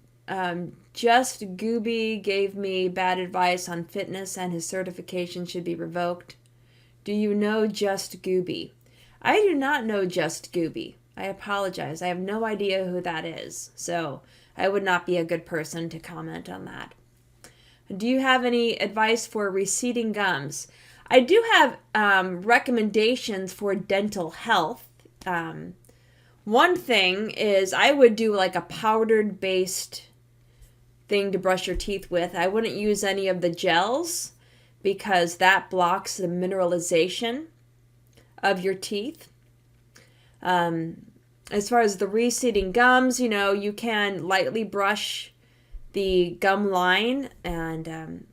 Just Gooby gave me bad advice on fitness and his certification should be revoked. Do you know Just Gooby? I do not know Just Gooby. I apologize. I have no idea who that is. So I would not be a good person to comment on that. Do you have any advice for receding gums? I do have recommendations for dental health. One thing is I would do like a powdered based thing to brush your teeth with. I wouldn't use any of the gels because that blocks the mineralization of your teeth. As far as the receding gums, you can lightly brush the gum line, and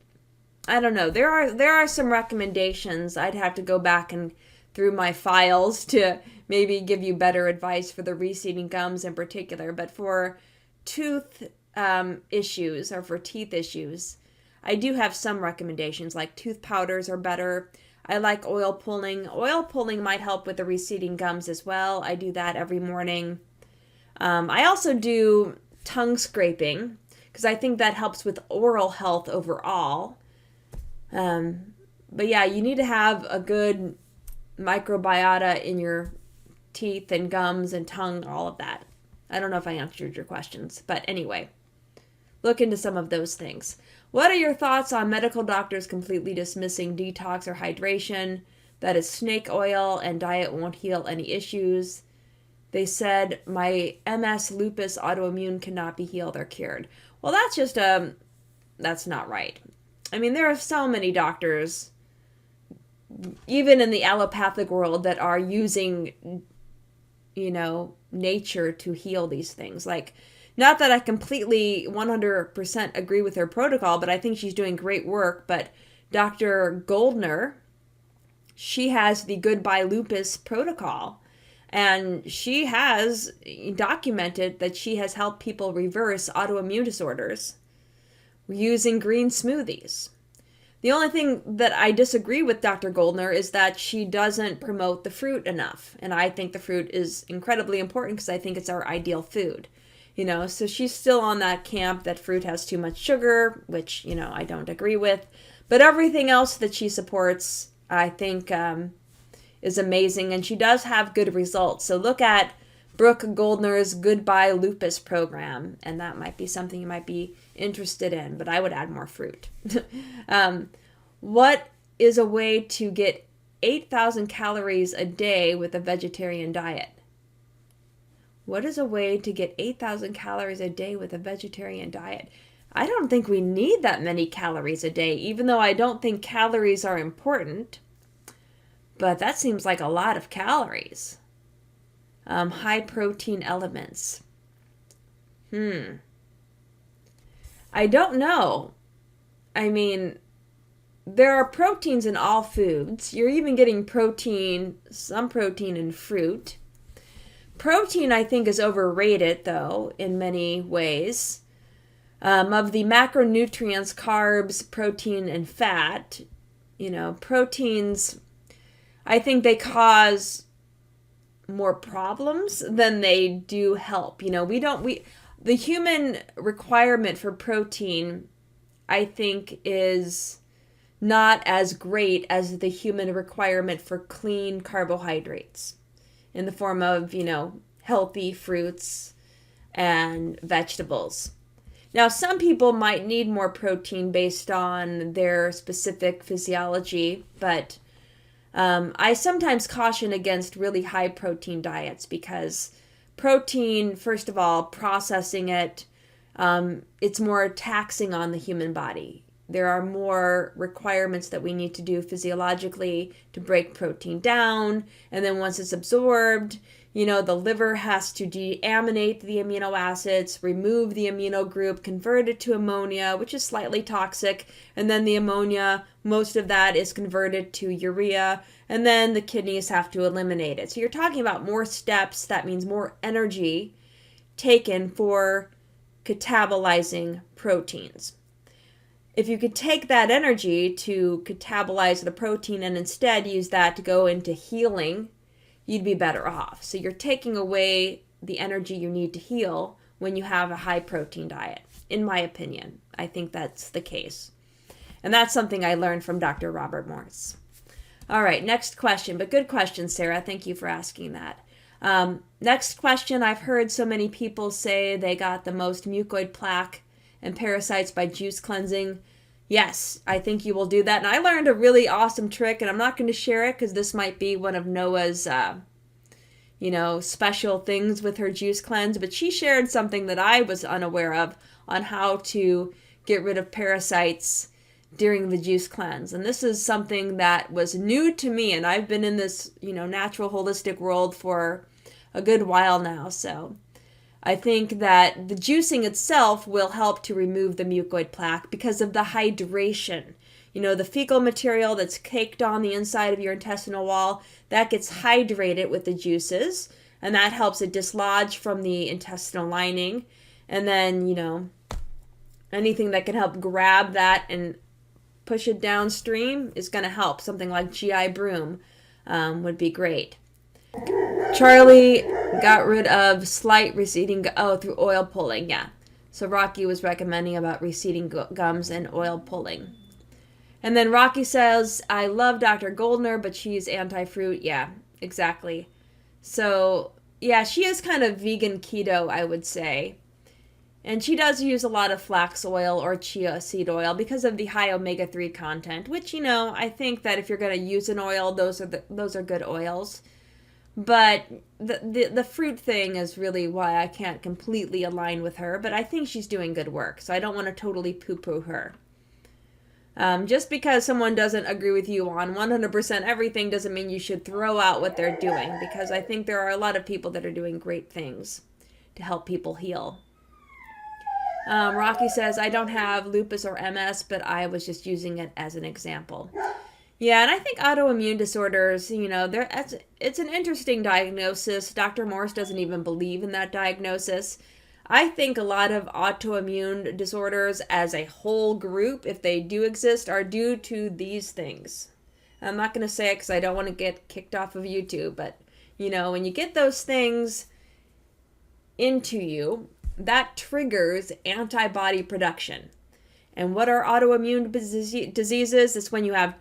I don't know. There are some recommendations. I'd have to go back and through my files to maybe give you better advice for the receding gums in particular. But for tooth issues or for teeth issues, I do have some recommendations, like tooth powders are better. I like oil pulling. Oil pulling might help with the receding gums as well. I do that every morning. I also do tongue scraping because I think that helps with oral health overall. But yeah, you need to have a good microbiota in your teeth and gums and tongue, all of that. I don't know if I answered your questions, but anyway, look into some of those things. What are your thoughts on medical doctors completely dismissing detox or hydration? That is snake oil and diet won't heal any issues. They said my MS, lupus, autoimmune cannot be healed or cured. Well, that's not right. I mean, there are so many doctors, even in the allopathic world, that are using, nature to heal these things. Like, not that I completely 100% agree with her protocol, but I think she's doing great work. But Dr. Goldner, she has the Goodbye Lupus protocol. And she has documented that she has helped people reverse autoimmune disorders using green smoothies. The only thing that I disagree with Dr. Goldner is that she doesn't promote the fruit enough. And I think the fruit is incredibly important because I think it's our ideal food. So she's still on that camp that fruit has too much sugar, which, I don't agree with. But everything else that she supports, I think, is amazing. And she does have good results. So look at Brooke Goldner's Goodbye Lupus program, and that might be something you might be interested in, but I would add more fruit. What is a way to get 8,000 calories a day with a vegetarian diet? What is a way to get 8,000 calories a day with a vegetarian diet? I don't think we need that many calories a day, even though I don't think calories are important. But that seems like a lot of calories. High protein elements. I don't know. I mean, there are proteins in all foods. You're even getting some protein in fruit. Protein, I think, is overrated, though, in many ways. Of the macronutrients, carbs, protein, and fat, proteins, I think they cause more problems than they do help. The human requirement for protein, I think, is not as great as the human requirement for clean carbohydrates in the form of, healthy fruits and vegetables. Now, some people might need more protein based on their specific physiology, but I sometimes caution against really high protein diets because protein, first of all, processing it, it's more taxing on the human body. There are more requirements that we need to do physiologically to break protein down. And then once it's absorbed, the liver has to deaminate the amino acids, remove the amino group, convert it to ammonia, which is slightly toxic. And then the ammonia, most of that is converted to urea. And then the kidneys have to eliminate it. So you're talking about more steps. That means more energy taken for catabolizing proteins. If you could take that energy to catabolize the protein and instead use that to go into healing, you'd be better off. So you're taking away the energy you need to heal when you have a high protein diet, in my opinion. I think that's the case. And that's something I learned from Dr. Robert Morse. All right, next question. But good question, Sarah. Thank you for asking that. Next question. I've heard so many people say they got the most mucoid plaque and parasites by juice cleansing. Yes, I think you will do that. And I learned a really awesome trick, and I'm not going to share it because this might be one of Noah's, special things with her juice cleanse. But she shared something that I was unaware of on how to get rid of parasites during the juice cleanse. And this is something that was new to me, and I've been in this, natural holistic world for a good while now. So I think that the juicing itself will help to remove the mucoid plaque because of the hydration. The fecal material that's caked on the inside of your intestinal wall, that gets hydrated with the juices, and that helps it dislodge from the intestinal lining. And then, anything that can help grab that and push it downstream is going to help. Something like GI Broom would be great. Charlie got rid of slight receding, through oil pulling, yeah. So Rocky was recommending about receding gums and oil pulling. And then Rocky says, I love Dr. Goldner, but she's anti-fruit. Yeah, exactly. So, yeah, she is kind of vegan keto, I would say. And she does use a lot of flax oil or chia seed oil because of the high omega-3 content, which, I think that if you're going to use an oil, those are good oils. But the fruit thing is really why I can't completely align with her, but I think she's doing good work, so I don't want to totally poo-poo her. Just because someone doesn't agree with you on 100% everything doesn't mean you should throw out what they're doing, because I think there are a lot of people that are doing great things to help people heal. Rocky says, I don't have lupus or MS, but I was just using it as an example. Yeah, and I think autoimmune disorders, it's an interesting diagnosis. Dr. Morse doesn't even believe in that diagnosis. I think a lot of autoimmune disorders as a whole group, if they do exist, are due to these things. I'm not going to say it because I don't want to get kicked off of YouTube, but, when you get those things into you, that triggers antibody production. And what are autoimmune diseases? It's when you have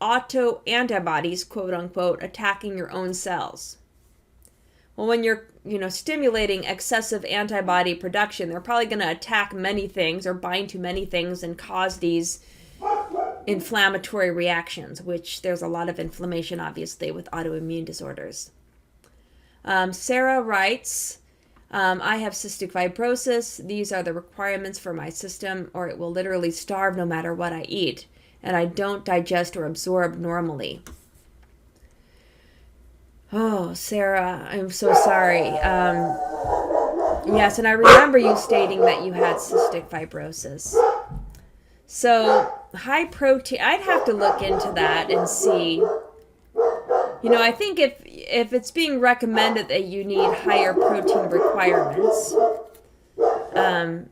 auto-antibodies, quote unquote, attacking your own cells. Well, when you're, stimulating excessive antibody production, they're probably going to attack many things or bind to many things and cause these inflammatory reactions, which there's a lot of inflammation, obviously, with autoimmune disorders. Sarah writes, I have cystic fibrosis. These are the requirements for my system, or it will literally starve no matter what I eat. And I don't digest or absorb normally. Oh, Sarah, I'm so sorry. Yes, and I remember you stating that you had cystic fibrosis. So, high protein, I'd have to look into that and see. I think if it's being recommended that you need higher protein requirements, and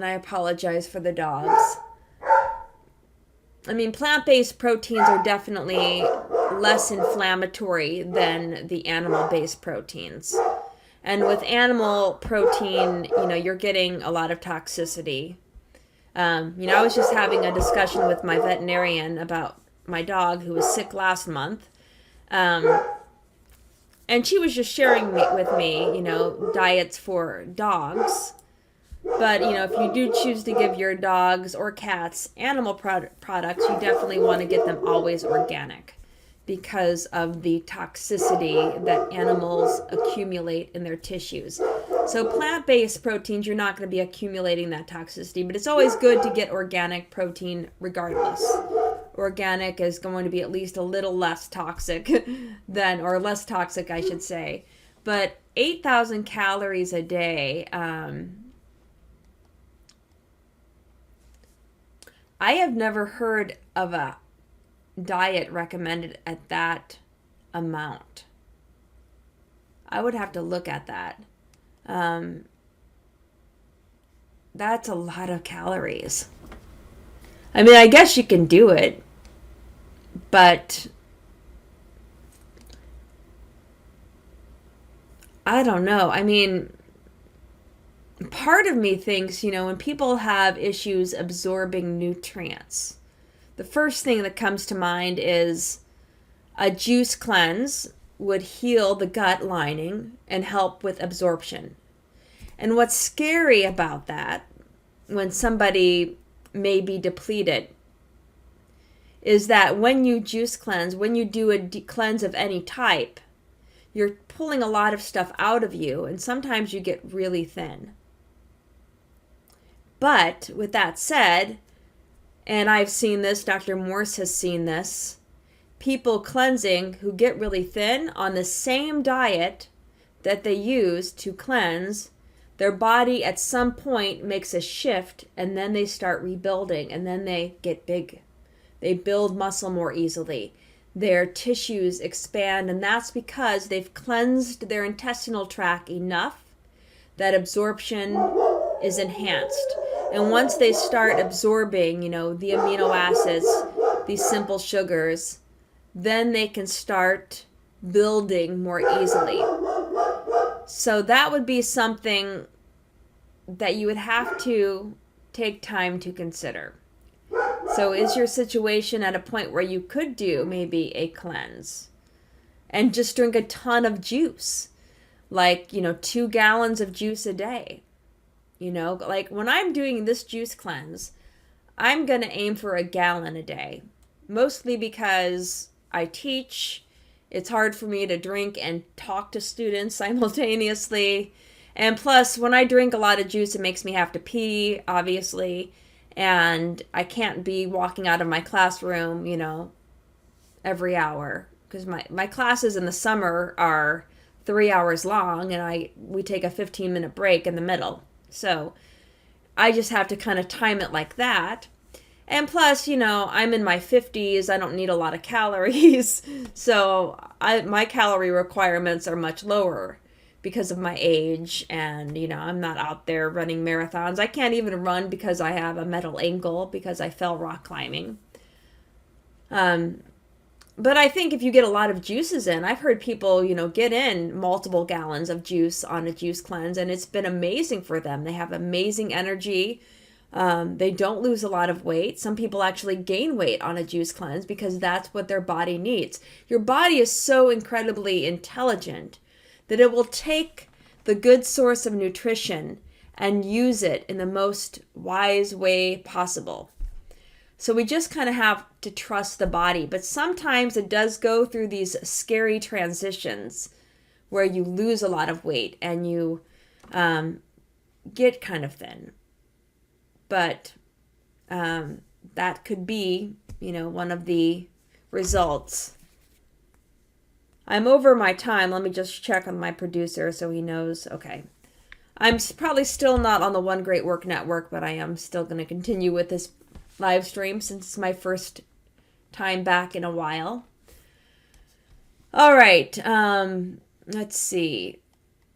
I apologize for the dogs. Plant-based proteins are definitely less inflammatory than the animal-based proteins. And with animal protein, you're getting a lot of toxicity. I was just having a discussion with my veterinarian about my dog who was sick last month. And she was just sharing with me, diets for dogs. But, if you do choose to give your dogs or cats animal products, you definitely want to get them always organic because of the toxicity that animals accumulate in their tissues. So plant-based proteins, you're not going to be accumulating that toxicity, but it's always good to get organic protein regardless. Organic is going to be at least a little less toxic or less toxic, I should say. But 8,000 calories a day, I have never heard of a diet recommended at that amount. I would have to look at that. That's a lot of calories. I mean, I guess you can do it, but I don't know. I mean, part of me thinks, when people have issues absorbing nutrients, the first thing that comes to mind is a juice cleanse would heal the gut lining and help with absorption. And what's scary about that, when somebody may be depleted, is that when you juice cleanse, when you do a cleanse of any type, you're pulling a lot of stuff out of you, and sometimes you get really thin. But with that said, and I've seen this, Dr. Morse has seen this, people cleansing who get really thin on the same diet that they use to cleanse, their body at some point makes a shift, and then they start rebuilding, and then they get big. They build muscle more easily. Their tissues expand, and that's because they've cleansed their intestinal tract enough that absorption is enhanced. And once they start absorbing, the amino acids, these simple sugars, then they can start building more easily. So that would be something that you would have to take time to consider. So is your situation at a point where you could do maybe a cleanse and just drink a ton of juice? Like, 2 gallons of juice a day. Like when I'm doing this juice cleanse, I'm going to aim for a gallon a day. Mostly because I teach. It's hard for me to drink and talk to students simultaneously. And plus, when I drink a lot of juice, it makes me have to pee, obviously. And I can't be walking out of my classroom, every hour. Because my classes in the summer are 3 hours long, and we take a 15-minute break in the middle. So I just have to kind of time it like that. And plus, I'm in my 50s. I don't need a lot of calories. So my calorie requirements are much lower because of my age. And, I'm not out there running marathons. I can't even run because I have a metal ankle because I fell rock climbing. But I think if you get a lot of juices in, I've heard people, get in multiple gallons of juice on a juice cleanse, and it's been amazing for them. They have amazing energy. They don't lose a lot of weight. Some people actually gain weight on a juice cleanse because that's what their body needs. Your body is so incredibly intelligent that it will take the good source of nutrition and use it in the most wise way possible. So we just kind of have to trust the body. But sometimes it does go through these scary transitions where you lose a lot of weight and you get kind of thin. But that could be, one of the results. I'm over my time. Let me just check on my producer so he knows. Okay. I'm probably still not on the One Great Work Network, but I am still going to continue with this live stream since it's my first time back in a while. All right. Let's see.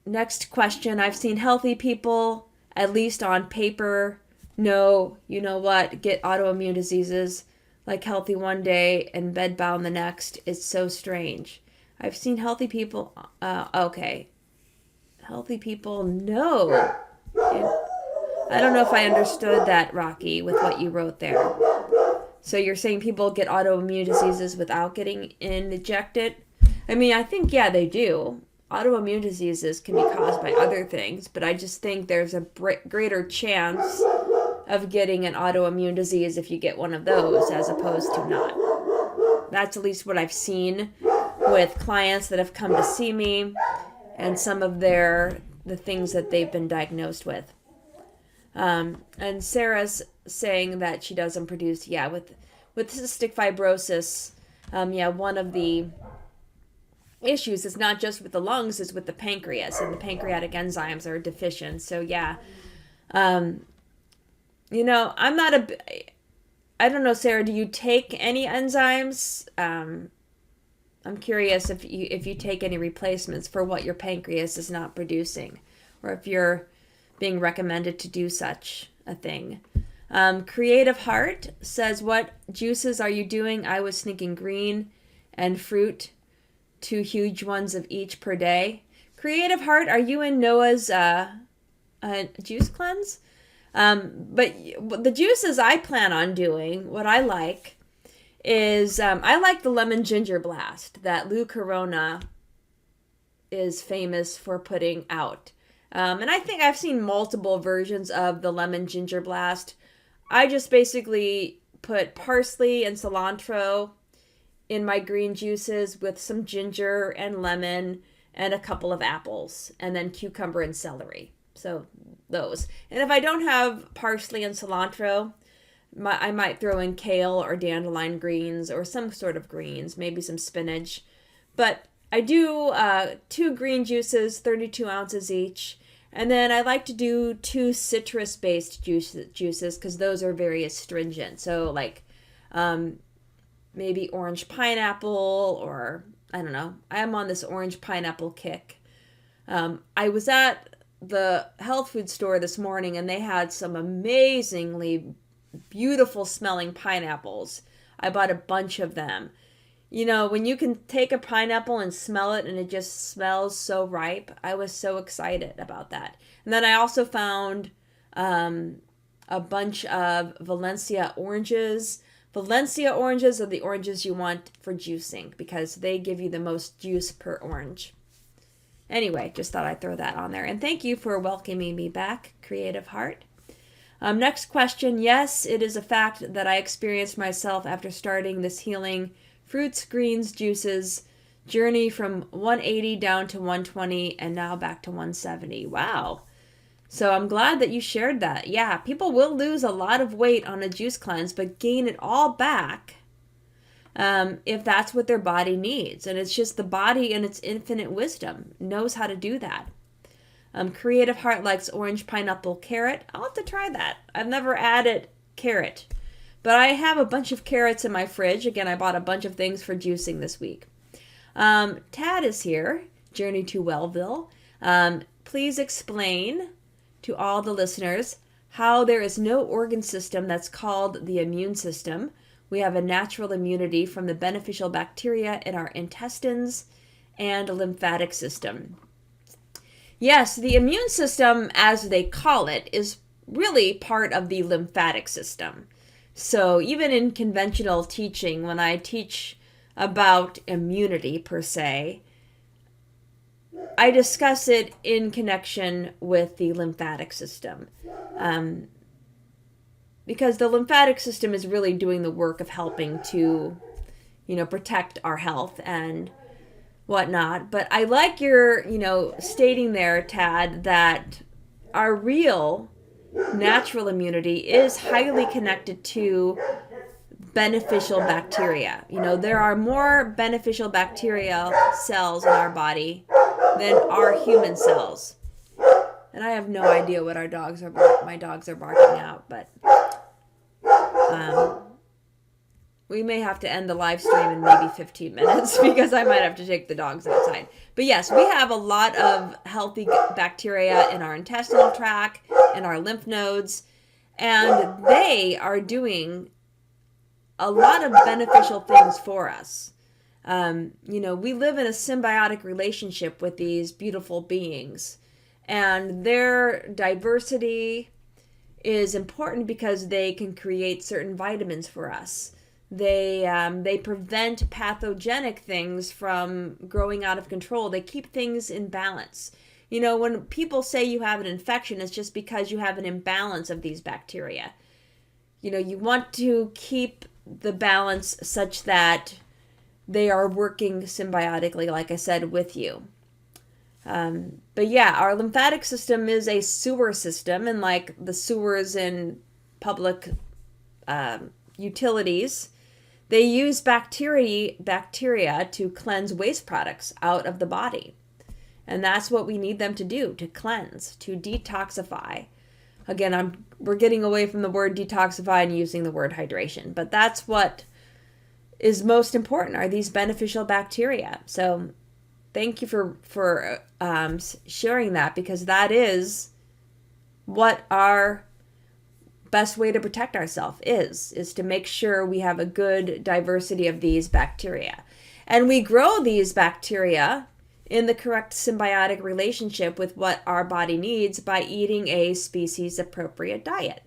Next question. I've seen healthy people, at least on paper, know, get autoimmune diseases like healthy one day and bedbound the next. It's so strange. I've seen healthy people. Okay. Healthy people know. I don't know if I understood that, Rocky, with what you wrote there. So you're saying people get autoimmune diseases without getting injected? I mean, I think, yeah, they do. autoimmune diseases can be caused by other things, but I just think there's a greater chance of getting an autoimmune disease if you get one of those as opposed to not. That's at least what I've seen with clients that have come to see me and some of the things that they've been diagnosed with. And Sarah's saying that she doesn't produce, with cystic fibrosis, one of the issues is not just with the lungs, it's with the pancreas, and the pancreatic enzymes are deficient. So I'm not I don't know, Sarah, do you take any enzymes? I'm curious if you take any replacements for what your pancreas is not producing, or if you're being recommended to do such a thing. Creative Heart says, what juices are you doing? I was thinking green and fruit, 2 huge ones of each per day. Creative Heart, are you in Noah's juice cleanse? But the juices I plan on doing, what I like is, I like the lemon ginger blast that Lou Corona is famous for putting out. And I think I've seen multiple versions of the lemon ginger blast. I just basically put parsley and cilantro in my green juices with some ginger and lemon and a couple of apples, and then cucumber and celery. So those. And if I don't have parsley and cilantro, I might throw in kale or dandelion greens or some sort of greens, maybe some spinach. But I do 2 green juices, 32 ounces each. And then I like to do 2 citrus-based juices because those are very astringent. So like maybe orange pineapple, or I don't know. I am on this orange pineapple kick. I was at the health food store this morning and they had some amazingly beautiful smelling pineapples. I bought a bunch of them. When you can take a pineapple and smell it and it just smells so ripe, I was so excited about that. And then I also found a bunch of Valencia oranges. Valencia oranges are the oranges you want for juicing because they give you the most juice per orange. Anyway, just thought I'd throw that on there. And thank you for welcoming me back, Creative Heart. Next question. Yes, it is a fact that I experienced myself after starting this healing fruits, greens, juices journey from 180 down to 120 and now back to 170. Wow. So I'm glad that you shared that. Yeah, people will lose a lot of weight on a juice cleanse, but gain it all back if that's what their body needs. And it's just the body in its infinite wisdom knows how to do that. Creative Heart likes orange, pineapple, carrot. I'll have to try that. I've never added carrot. But I have a bunch of carrots in my fridge. Again, I bought a bunch of things for juicing this week. Tad is here. Journey to Wellville. Please explain to all the listeners how there is no organ system that's called the immune system. We have a natural immunity from the beneficial bacteria in our intestines and lymphatic system. Yes, the immune system, as they call it, is really part of the lymphatic system. So even in conventional teaching, when I teach about immunity per se, I discuss it in connection with the lymphatic system. Because the lymphatic system is really doing the work of helping to, protect our health and whatnot. But I like your, stating there, Tad, that our real natural immunity is highly connected to beneficial bacteria. There are more beneficial bacterial cells in our body than our human cells. And I have no idea what my dogs are barking out, but we may have to end the live stream in maybe 15 minutes because I might have to take the dogs outside. But yes, we have a lot of healthy bacteria in our intestinal tract, in our lymph nodes, and they are doing a lot of beneficial things for us. We live in a symbiotic relationship with these beautiful beings, and their diversity is important because they can create certain vitamins for us. They prevent pathogenic things from growing out of control. They keep things in balance. You know, when people say you have an infection, it's just because you have an imbalance of these bacteria. You know, you want to keep the balance such that they are working symbiotically, like I said, with you. But yeah, our lymphatic system is a sewer system, and like the sewers in public utilities, they use bacteria to cleanse waste products out of the body. And that's what we need them to do, to cleanse, to detoxify. Again, we're getting away from the word detoxify and using the word hydration, but that's what is most important, are these beneficial bacteria. So thank you for sharing that, because that is what our best way to protect ourselves is to make sure we have a good diversity of these bacteria. And we grow these bacteria in the correct symbiotic relationship with what our body needs by eating a species appropriate diet.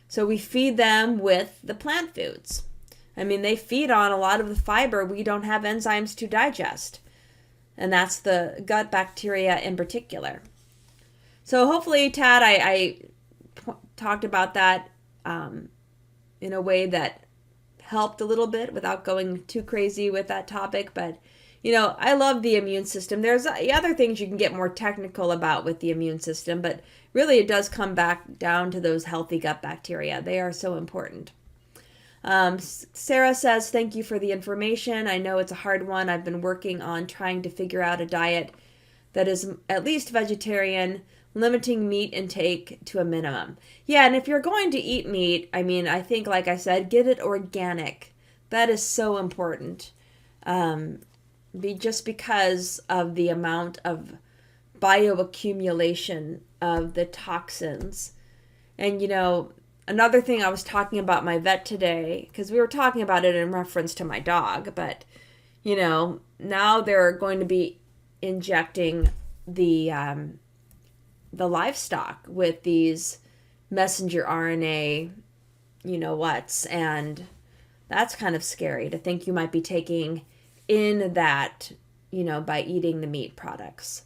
So we feed them with the plant foods. I mean, they feed on a lot of the fiber we don't have enzymes to digest. And that's the gut bacteria in particular. So hopefully, Tad, I talked about that in a way that helped a little bit without going too crazy with that topic. But, you know, I love the immune system. There's other things you can get more technical about with the immune system, but really it does come back down to those healthy gut bacteria. They are so important. Sarah says, thank you for the information. I know it's a hard one. I've been working on trying to figure out a diet that is at least vegetarian, limiting meat intake to a minimum. Yeah, and if you're going to eat meat, I mean, I think, like I said, get it organic. That is so important. Just because of the amount of bioaccumulation of the toxins. And, you know, another thing I was talking about my vet today, because we were talking about it in reference to my dog, but, you know, now they're going to be injecting the livestock with these messenger RNA, you know what's, and that's kind of scary to think you might be taking in that, you know, by eating the meat products.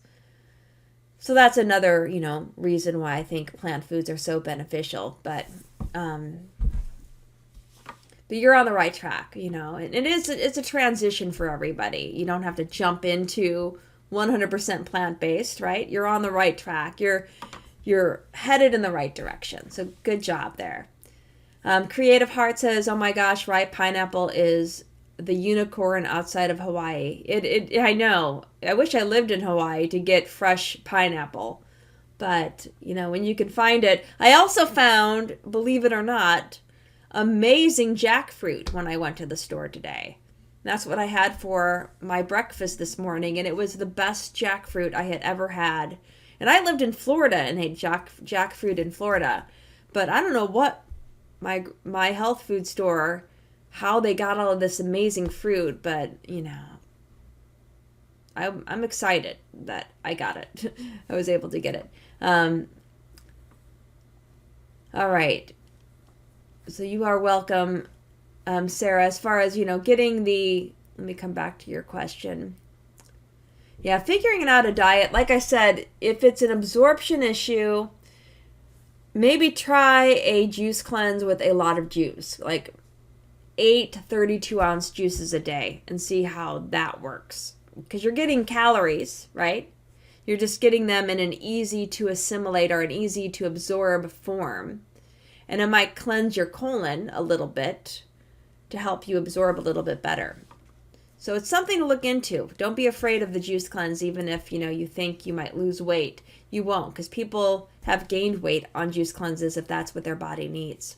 So that's another, you know, reason why I think plant foods are so beneficial, but you're on the right track, you know, and it's a transition for everybody. You don't have to jump into 100% plant-based, right? You're on the right track. You're headed in the right direction. So good job there. Creative Heart says, oh my gosh, ripe pineapple is the unicorn outside of Hawaii. I know. I wish I lived in Hawaii to get fresh pineapple. But, you know, when you can find it. I also found, believe it or not, amazing jackfruit when I went to the store today. That's what I had for my breakfast this morning, and it was the best jackfruit I had ever had. And I lived in Florida and ate jackfruit in Florida. But I don't know what my health food store, how they got all of this amazing fruit, but, you know, I'm excited that I got it. I was able to get it. All right. So you are welcome, Sarah. As far as, you know, getting let me come back to your question. Yeah, figuring out a diet, like I said, if it's an absorption issue, maybe try a juice cleanse with a lot of juice, like 8 32-ounce juices a day, and see how that works. Because you're getting calories, right? You're just getting them in an easy to assimilate or an easy to absorb form. And it might cleanse your colon a little bit to help you absorb a little bit better. So it's something to look into. Don't be afraid of the juice cleanse, even if, you know, you think you might lose weight. You won't, because people have gained weight on juice cleanses if that's what their body needs.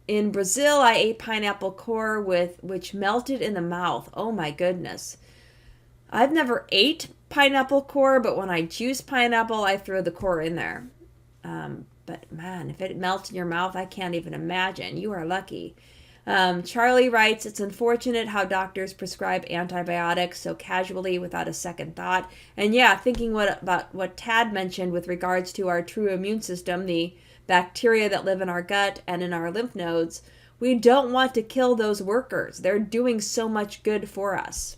In Brazil, I ate pineapple core which melted in the mouth. Oh my goodness. I've never ate pineapple core, but when I juice pineapple, I throw the core in there. But man, if it melts in your mouth, I can't even imagine. You are lucky. Charlie writes, it's unfortunate how doctors prescribe antibiotics so casually without a second thought. And yeah, thinking about what Tad mentioned with regards to our true immune system, the bacteria that live in our gut and in our lymph nodes. We don't want to kill those workers. They're doing so much good for us.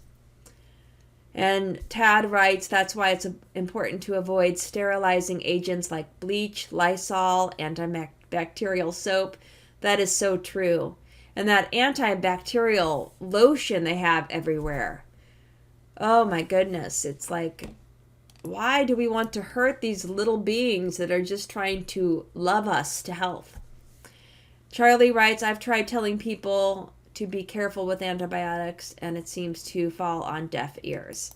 And Tad writes, that's why it's important to avoid sterilizing agents like bleach, Lysol, antibacterial soap. That is so true. And that antibacterial lotion they have everywhere. Oh my goodness. It's like, why do we want to hurt these little beings that are just trying to love us to health? Charlie writes, I've tried telling people to be careful with antibiotics, and it seems to fall on deaf ears.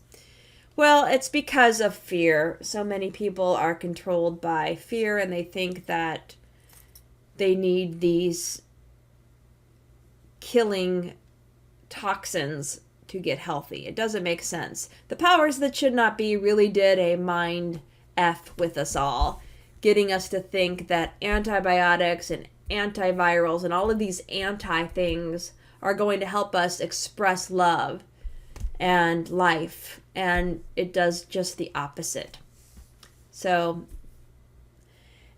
Well, it's because of fear. So many people are controlled by fear, and they think that they need these killing toxins to get healthy. It doesn't make sense. The powers that should not be really did a mind F with us all, getting us to think that antibiotics and antivirals and all of these anti-things are going to help us express love and life, and it does just the opposite. So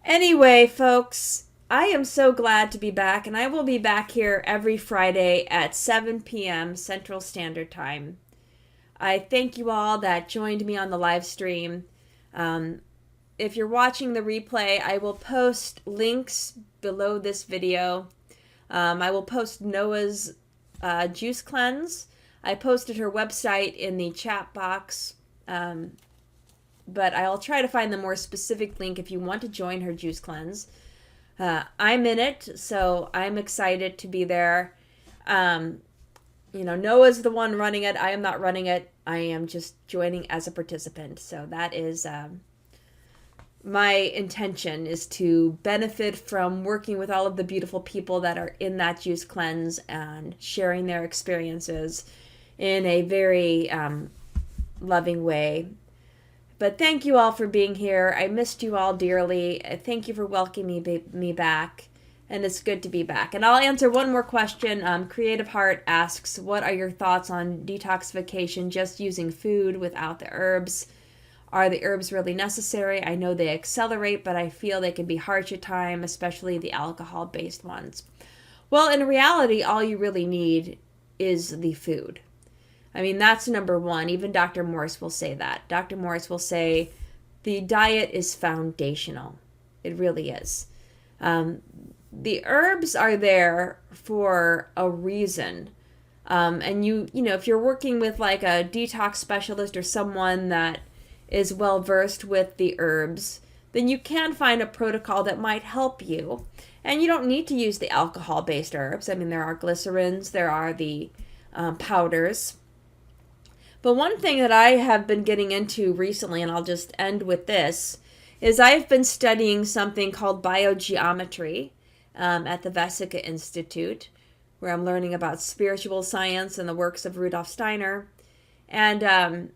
anyway, folks, I am so glad to be back, and I will be back here every Friday at 7 p.m. Central Standard Time. I thank you all that joined me on the live stream. If you're watching the replay, I will post links below this video. I will post Noah's juice cleanse. I posted her website in the chat box, but I'll try to find the more specific link if you want to join her juice cleanse. I'm in it, so I'm excited to be there. Noah's the one running it. I am not running it. I am just joining as a participant. So that is my intention, is to benefit from working with all of the beautiful people that are in that juice cleanse and sharing their experiences in a very loving way. But thank you all for being here. I missed you all dearly. Thank you for welcoming me back. And it's good to be back. And I'll answer one more question. Creative Heart asks, what are your thoughts on detoxification just using food without the herbs? Are the herbs really necessary? I know they accelerate, but I feel they can be harsh at times, especially the alcohol-based ones. Well, in reality, all you really need is the food. I mean, that's number one. Even Dr. Morse will say that. Dr. Morse will say the diet is foundational. It really is. The herbs are there for a reason. And if you're working with like a detox specialist or someone that is well versed with the herbs, then you can find a protocol that might help you. And you don't need to use the alcohol-based herbs. I mean, there are glycerins, there are the powders. But one thing that I have been getting into recently, and I'll just end with this, is I've been studying something called biogeometry at the Vesica Institute, where I'm learning about spiritual science and the works of Rudolf Steiner. And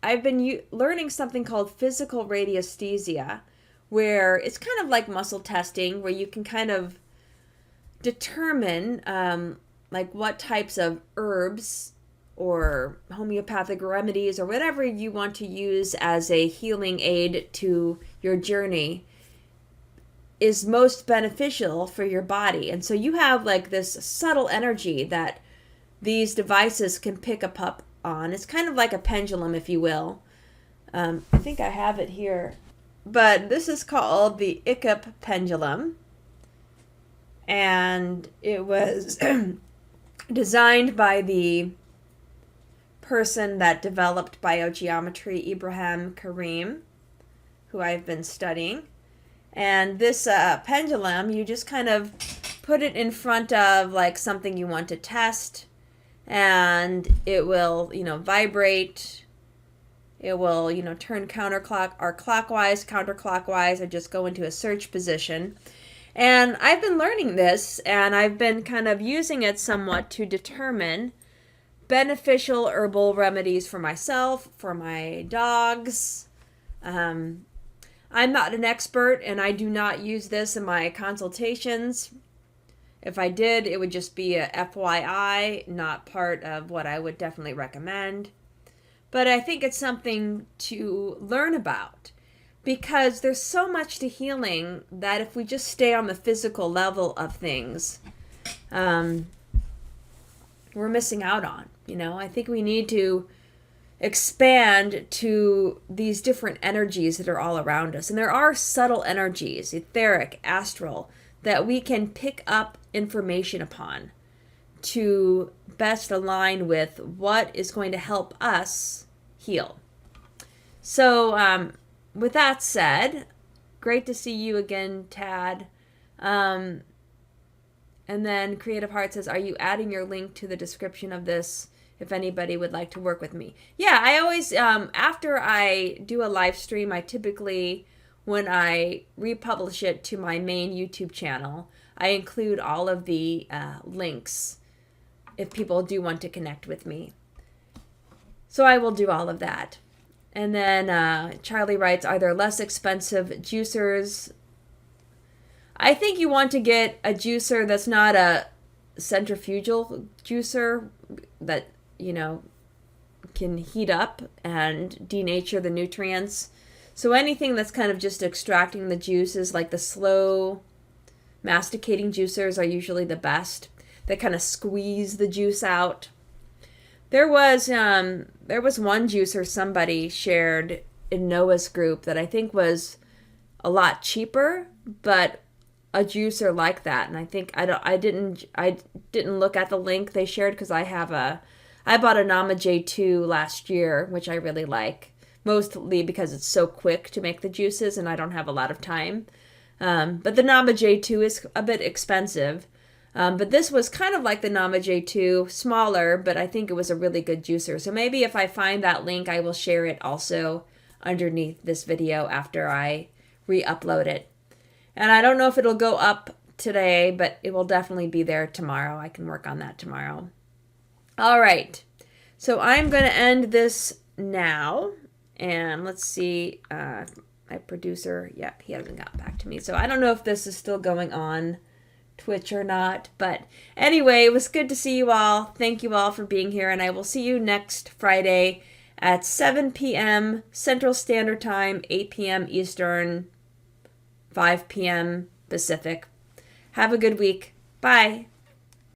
I've been learning something called physical radiesthesia, where it's kind of like muscle testing, where you can kind of determine like what types of herbs or homeopathic remedies or whatever you want to use as a healing aid to your journey is most beneficial for your body. And so you have like this subtle energy that these devices can pick up on. It's kind of like a pendulum, if you will. I think I have it here. But this is called the ICUP pendulum. And it was designed by the person that developed biogeometry, Ibrahim Karim, who I've been studying. And this pendulum, you just kind of put it in front of like something you want to test, and it will, vibrate. It will, turn clockwise, counterclockwise, or just go into a search position. And I've been learning this, and I've been kind of using it somewhat to determine beneficial herbal remedies for myself, for my dogs. I'm not an expert, and I do not use this in my consultations. If I did, it would just be a FYI, not part of what I would definitely recommend. But I think it's something to learn about, because there's so much to healing that if we just stay on the physical level of things, we're missing out on. I think we need to expand to these different energies that are all around us. And there are subtle energies, etheric, astral, that we can pick up information upon to best align with what is going to help us heal. So, with that said, great to see you again, Tad. And then Creative Heart says, are you adding your link to the description of this if anybody would like to work with me? Yeah, I always, after I do a live stream, I typically, when I republish it to my main YouTube channel, I include all of the links if people do want to connect with me. So I will do all of that. And then Charlie writes, are there less expensive juicers? I think you want to get a juicer that's not a centrifugal juicer that, can heat up and denature the nutrients. So anything that's kind of just extracting the juices, like the slow masticating juicers are usually the best. They kind of squeeze the juice out. There was one juicer somebody shared in Noah's group that I think was a lot cheaper, but a juicer like that. And I think I didn't look at the link they shared because I bought a Nama J2 last year, which I really like, mostly because it's so quick to make the juices and I don't have a lot of time. But the Nama J2 is a bit expensive. But this was kind of like the Nama J2, smaller, but I think it was a really good juicer. So maybe if I find that link, I will share it also underneath this video after I re-upload it. And I don't know if it'll go up today, but it will definitely be there tomorrow. I can work on that tomorrow. All right. So I'm going to end this now. And let's see. My producer, he hasn't got back to me. So I don't know if this is still going on Twitch or not. But anyway, it was good to see you all. Thank you all for being here. And I will see you next Friday at 7 p.m. Central Standard Time, 8 p.m. Eastern, 5 p.m. Pacific. Have a good week. Bye.